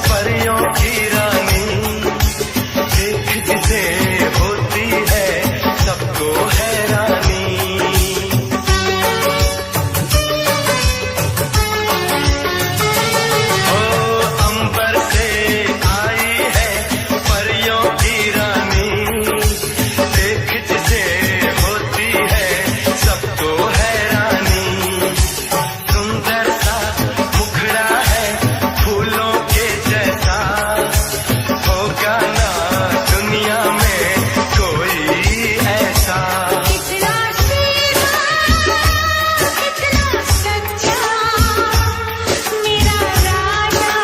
परियों की रानी, देख जिसे होती है सबको हैरानी। ओ अंबर से आई है परियों की रानी, देख जिसे होती है सबको हैरानी। सुंदर सा मुखड़ा है फूलों के जैसा, होगा ना दुनिया में कोई ऐसा। कितना सीधा, कितना सच्चा मेरा राजा,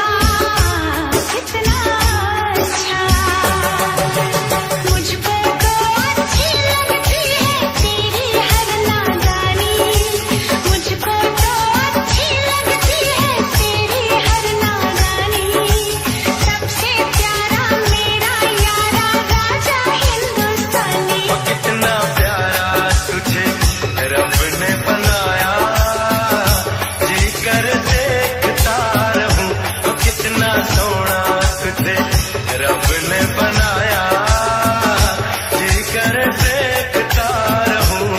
कितना अच्छा। मुझको तो अच्छी लगती है तेरी हर नादानी। मुझको तो अच्छी लगती है तेरी हर नादानी। सबसे प्यारा मेरा यारा राजा हिंदुस्तानी। कितना प्यारा तुझे रब ने बनाया, जी कर देखता रहूं वो कितना सोना तुझे रब ने बनाया, जी कर देखता रहूं।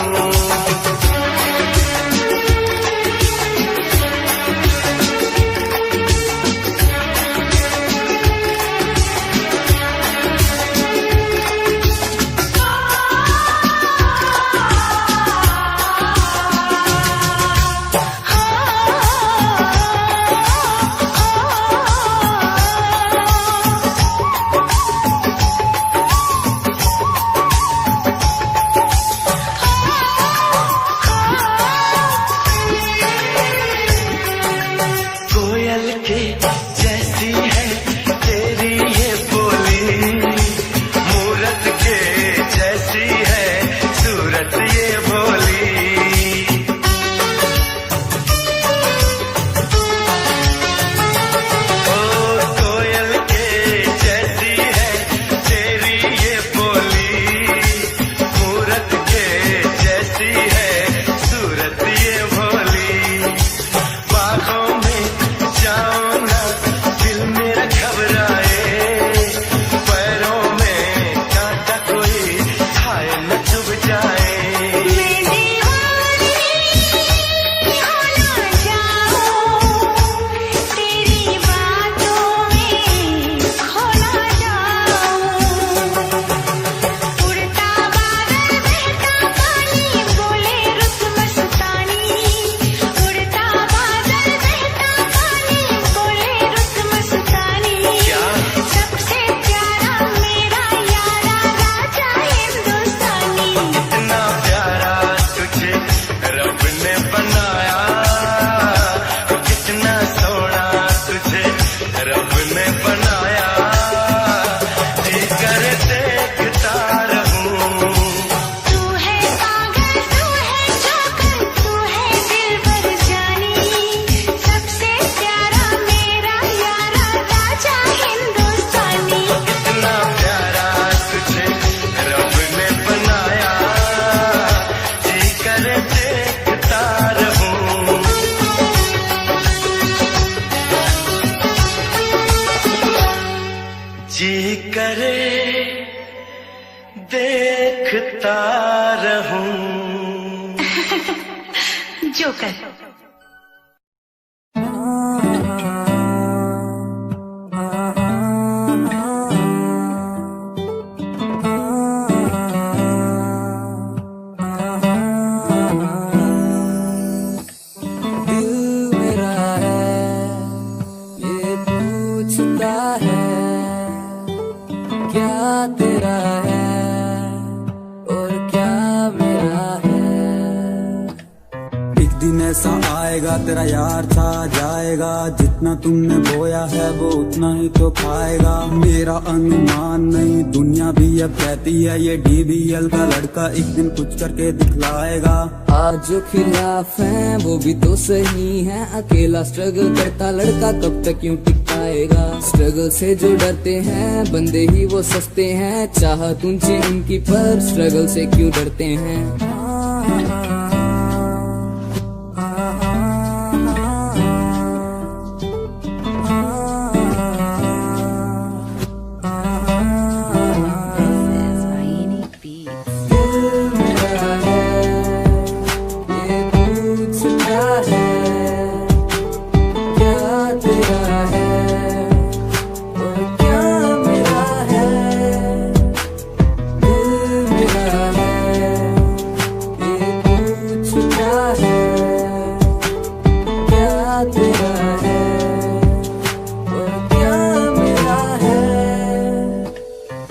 जी करे देखता रहूं। जोकर। ऐसा आएगा तेरा यार छा जाएगा, जितना तुमने बोया है वो उतना ही तो खाएगा। मेरा अनुमान नहीं दुनिया भी अब कहती है ये DBL का लड़का एक दिन कुछ करके दिखलाएगा। आज जो खिलाफ हैं वो भी तो सही है, अकेला स्ट्रगल करता लड़का कब तक क्यों टिक पाएगा। स्ट्रगल से जो डरते हैं बंदे ही वो सस्ते हैं, चाहत ऊंची उनकी पर स्ट्रगल से क्यों डरते हैं।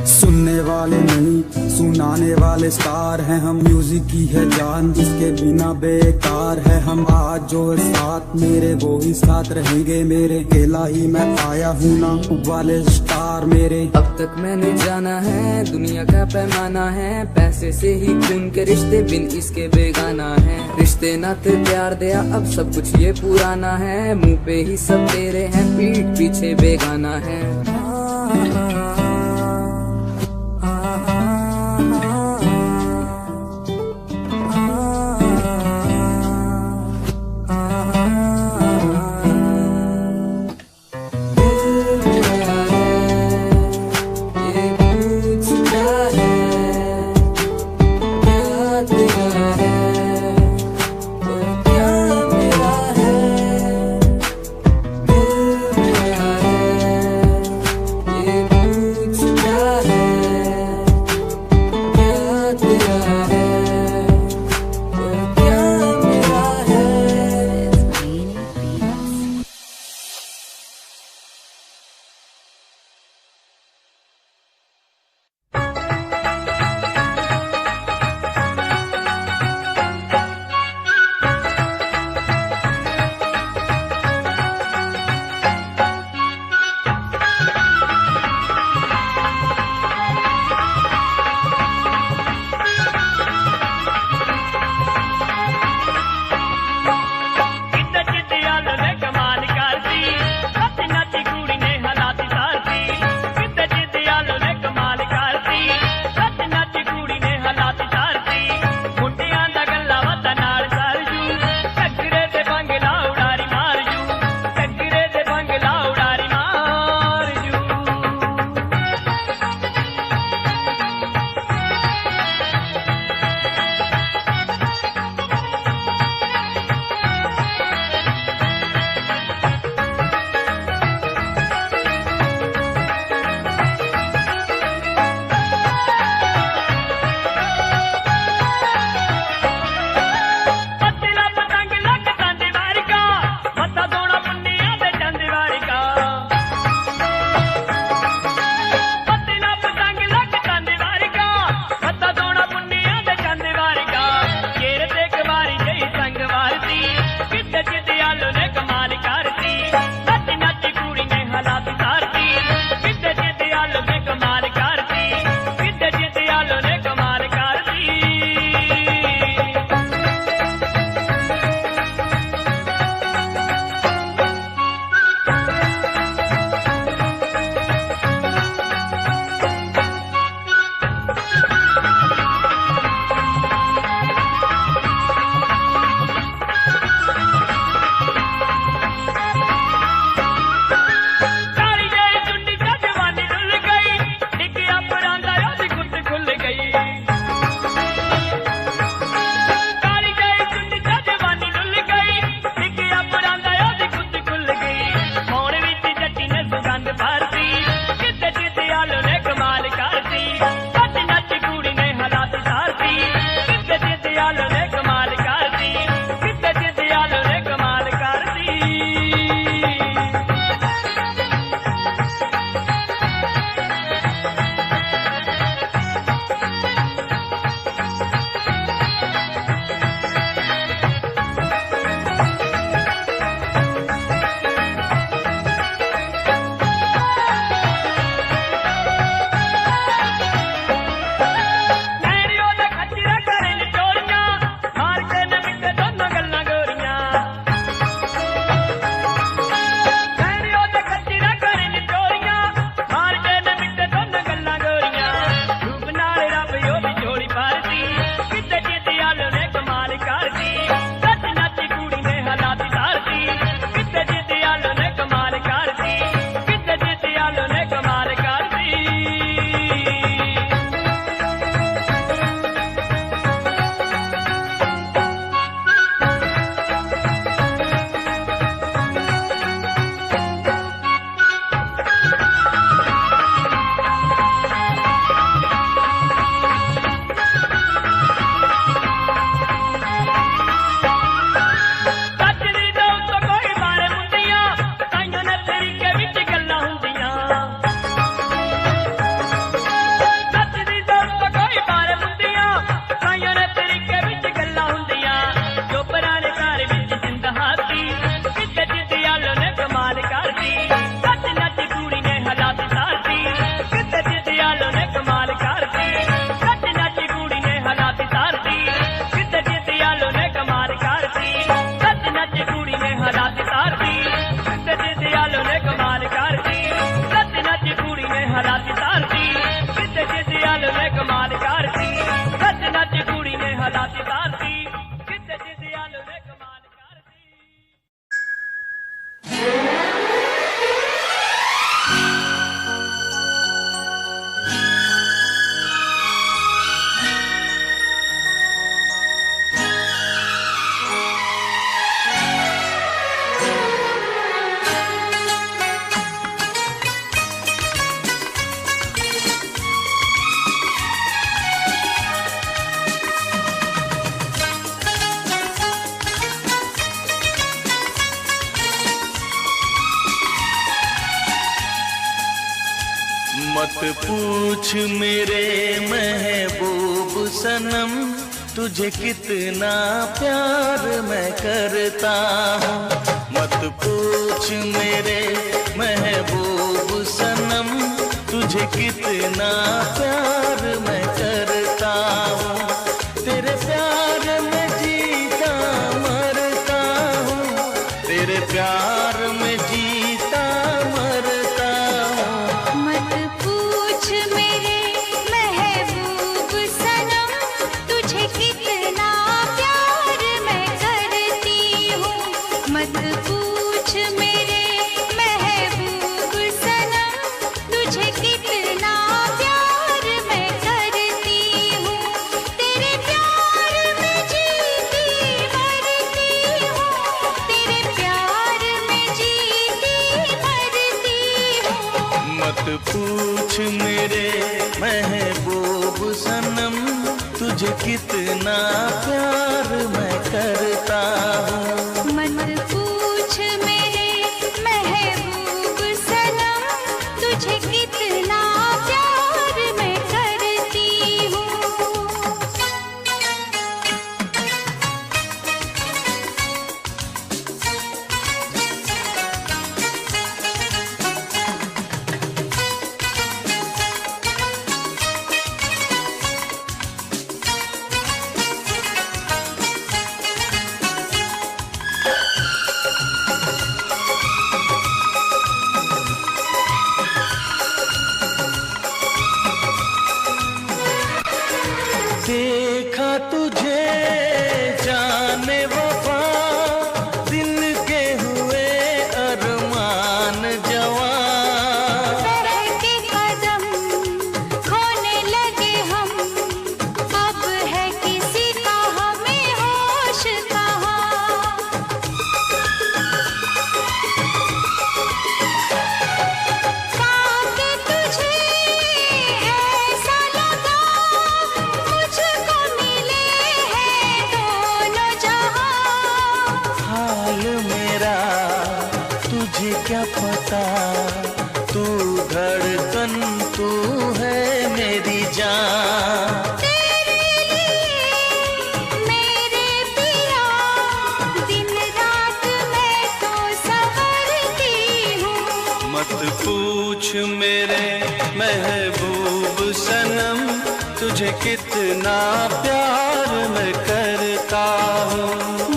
सुनने वाले नहीं सुनाने वाले स्टार हैं हम, म्यूजिक की है जान जिसके बिना बेकार है हम। आज जो साथ मेरे वो ही साथ रहेंगे मेरे, अकेला ही मैं आया हूँ ना वाले स्टार मेरे। अब तक मैंने जाना है दुनिया का पैमाना है, पैसे से ही खून के रिश्ते बिन इसके बेगाना है। रिश्ते नाते प्यार दिया अब सब कुछ ये पुराना है, मुंह पे ही सब तेरे हैं पीठ पीछे बेगाना है। मत पूछ मेरे महबूब सनम, तुझे कितना प्यार मैं करता हूँ। मत पूछ मेरे महबूब सनम, तुझे कितना प्यार मैं करता हूँ। तेरे प्यार में जीता मरता हूँ, तेरे प्यार में जीता मरता हूँ। मत पूछ मेरे महबूब सनम, तुझे कितना प्यार मैं करती हूँ। मत पूछ मेरे महबूब सनम, तुझे कितना प्यार मैं करती हूँ। तेरे प्यार में जीती मरती हूँ, तेरे प्यार में जीती मरती हूँ। मत पूछ मेरे महबूब सनम, तुझे कितना प्यार मैं करता हूँ। मत पूछ मेरे महबूब सनम, तुझे कितना प्यार मैं करती हूँ। देखा तुझे जाने वफा, दिल के हुए अरमान जवान। बहके कदम खोने लगे हम, अब है किसी का हमें होश कहाँ। पाके तुझे ऐसा लगा, मुझको मिले हैं दोनों जहां। हाल मेरा तुझे क्या पता, तू धड़कन तू है मेरी जान। तेरे लिए मेरे पिया, दिन रात मैं तो संवरती हूँ। मत पूछ मेरे महबूब सनम, तुझे कितना प्यार मैं करता हूँ।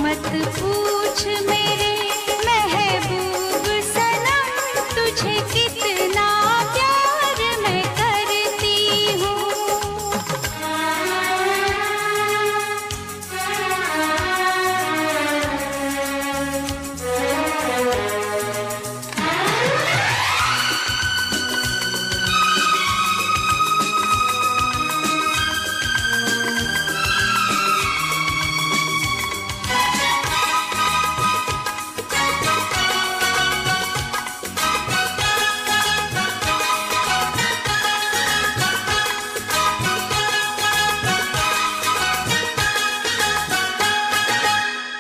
मत पूछ मेरे महबूब सनम, तुझे कितना प्यार मैं करती हूँ।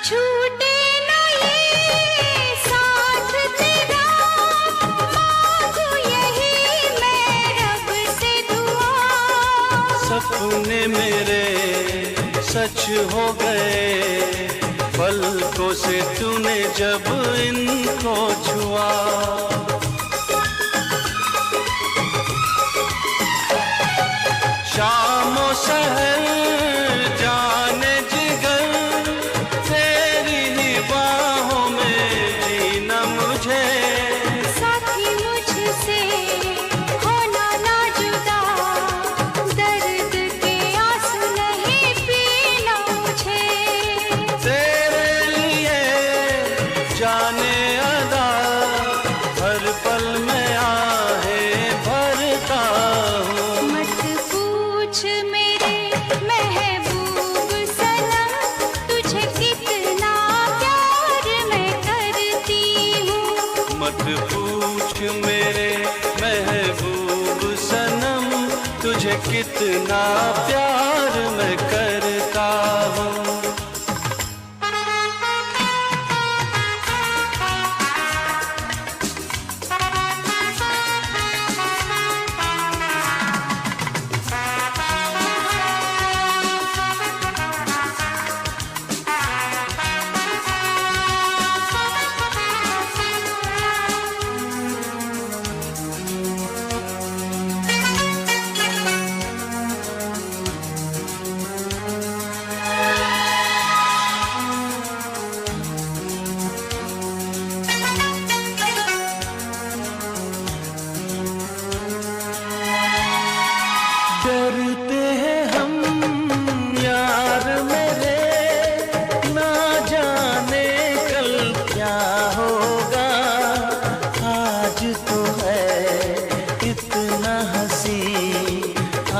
छूटे न ये साथ तेरा, मांगू यही मैं रब से दुआ। सपने मेरे सच हो गए, पलकों से तूने जब इनको छुआ। शामों सहर जाने जिगर, तेरी ही बाहों में जीना मुझे। साथी मुझसे होना ना जुदा, दर्द के आंसू नहीं पीना मुझे। तेरे लिए जाने अदा, हर पल में आहे भरता हूँ। मत पूछ मेरे महबूब सनम, तुझे कितना प्यार मैं करती हूँ। मत पूछ मेरे महबूब सनम, तुझे कितना प्यार मैं करता हूँ।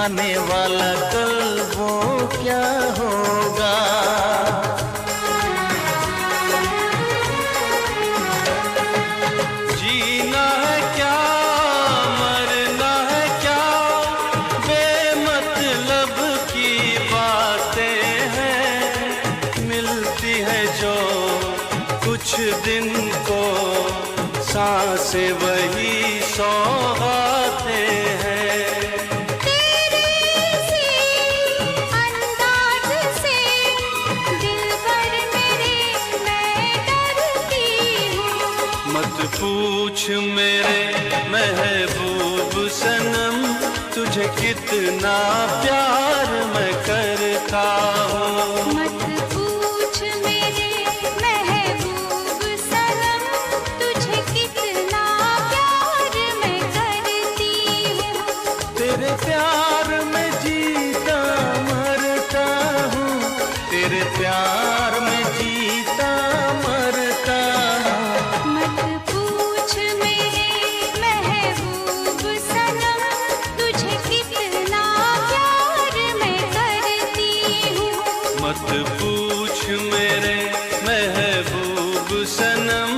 आने वाला कल वो क्या होगा। जीना है क्या मरना है क्या, बेमतलब की बातें हैं, मिलती है जो कुछ दिन को सांसें वही सौगातें हैं। तेरे से अंदाज से दिलबर मेरे मैं डरती हूँ। मत पूछ मेरे महबूब सनम, तुझे कितना प्यार मैं करता हूँ। मत पूछ मेरे महबूब सनम, तुझे कितना प्यार मैं करती हूँ। तेरे प्यार में जीता मरता हूँ, तेरे प्यार में जीता मरता हूँ। मत पूछ मेरे महबूब सनम, तुझे कितना प्यार मैं करती हूँ। मत पूछ मेरे महबूब सनम,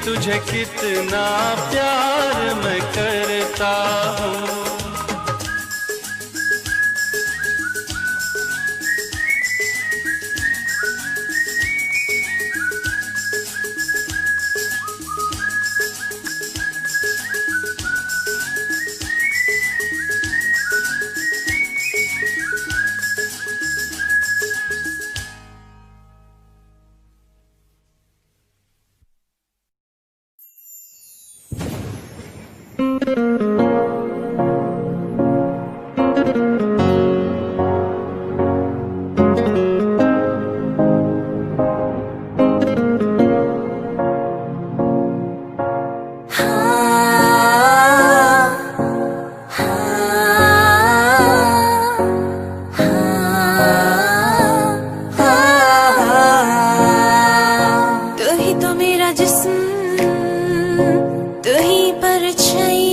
तुझे कितना प्यार मैं करता हूँ। तू ही तो मेरा जिस्म, तू ही परछाई,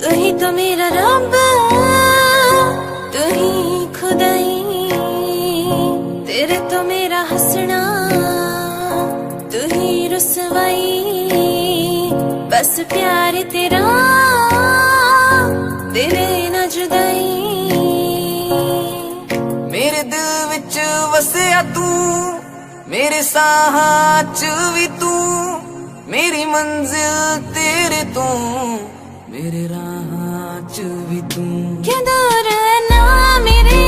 तू ही तो मेरा रब, तू ही खुदाई। तेरे तो मेरा हंसना, तू ही रुसवाई, बस प्यार तेरा तेरे न जुदाई। मेरे दिल विच वसिया तू, मेरे साहां च भी तू, मेरी मंजिल तेरे तो, मेरे राहां च भी तू। क्या दूर है ना मेरे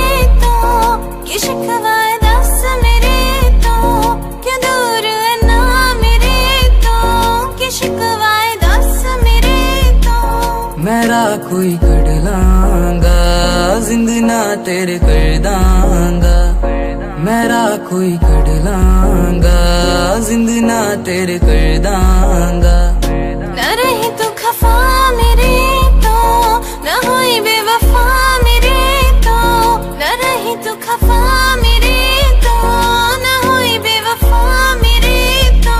तो, कि शिकवा है दस मेरे तो। क्या दूर है ना मेरे तो, कि शिकवा है दस मेरे तो। मेरा कोई कड़ लांगा, जिंद ना तेरे कर दांगा। मेरा कोई कड़ लांगा, जिंद ना तेरे कर दांगा। न रही तू खफा मेरे तो, न हुई बेवफा मेरे तो। न रही तू खफा मेरे तो, न हुई बेवफा मेरे तो।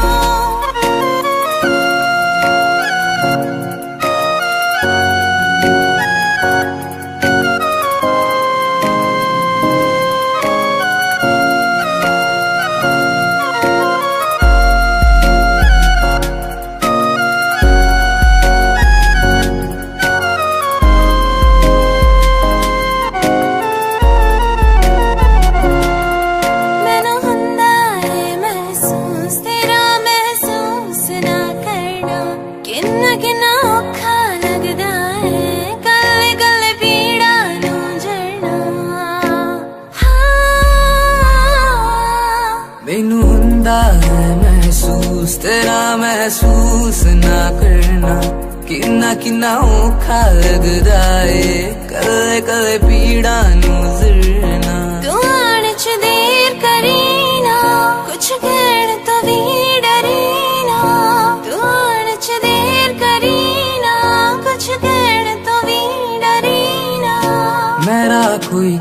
मैनू हुंदा है महसूस, तेरा महसूस ना करना। किन्ना किन्ना औखा लगदा है, कले कले पीड़ा नू जरना। तू आने च देर करी ना, कुछ कहण तो भी डरी ना। तू आने च देर करी ना, कुछ कहण तो भी डरी ना। मेरा कोई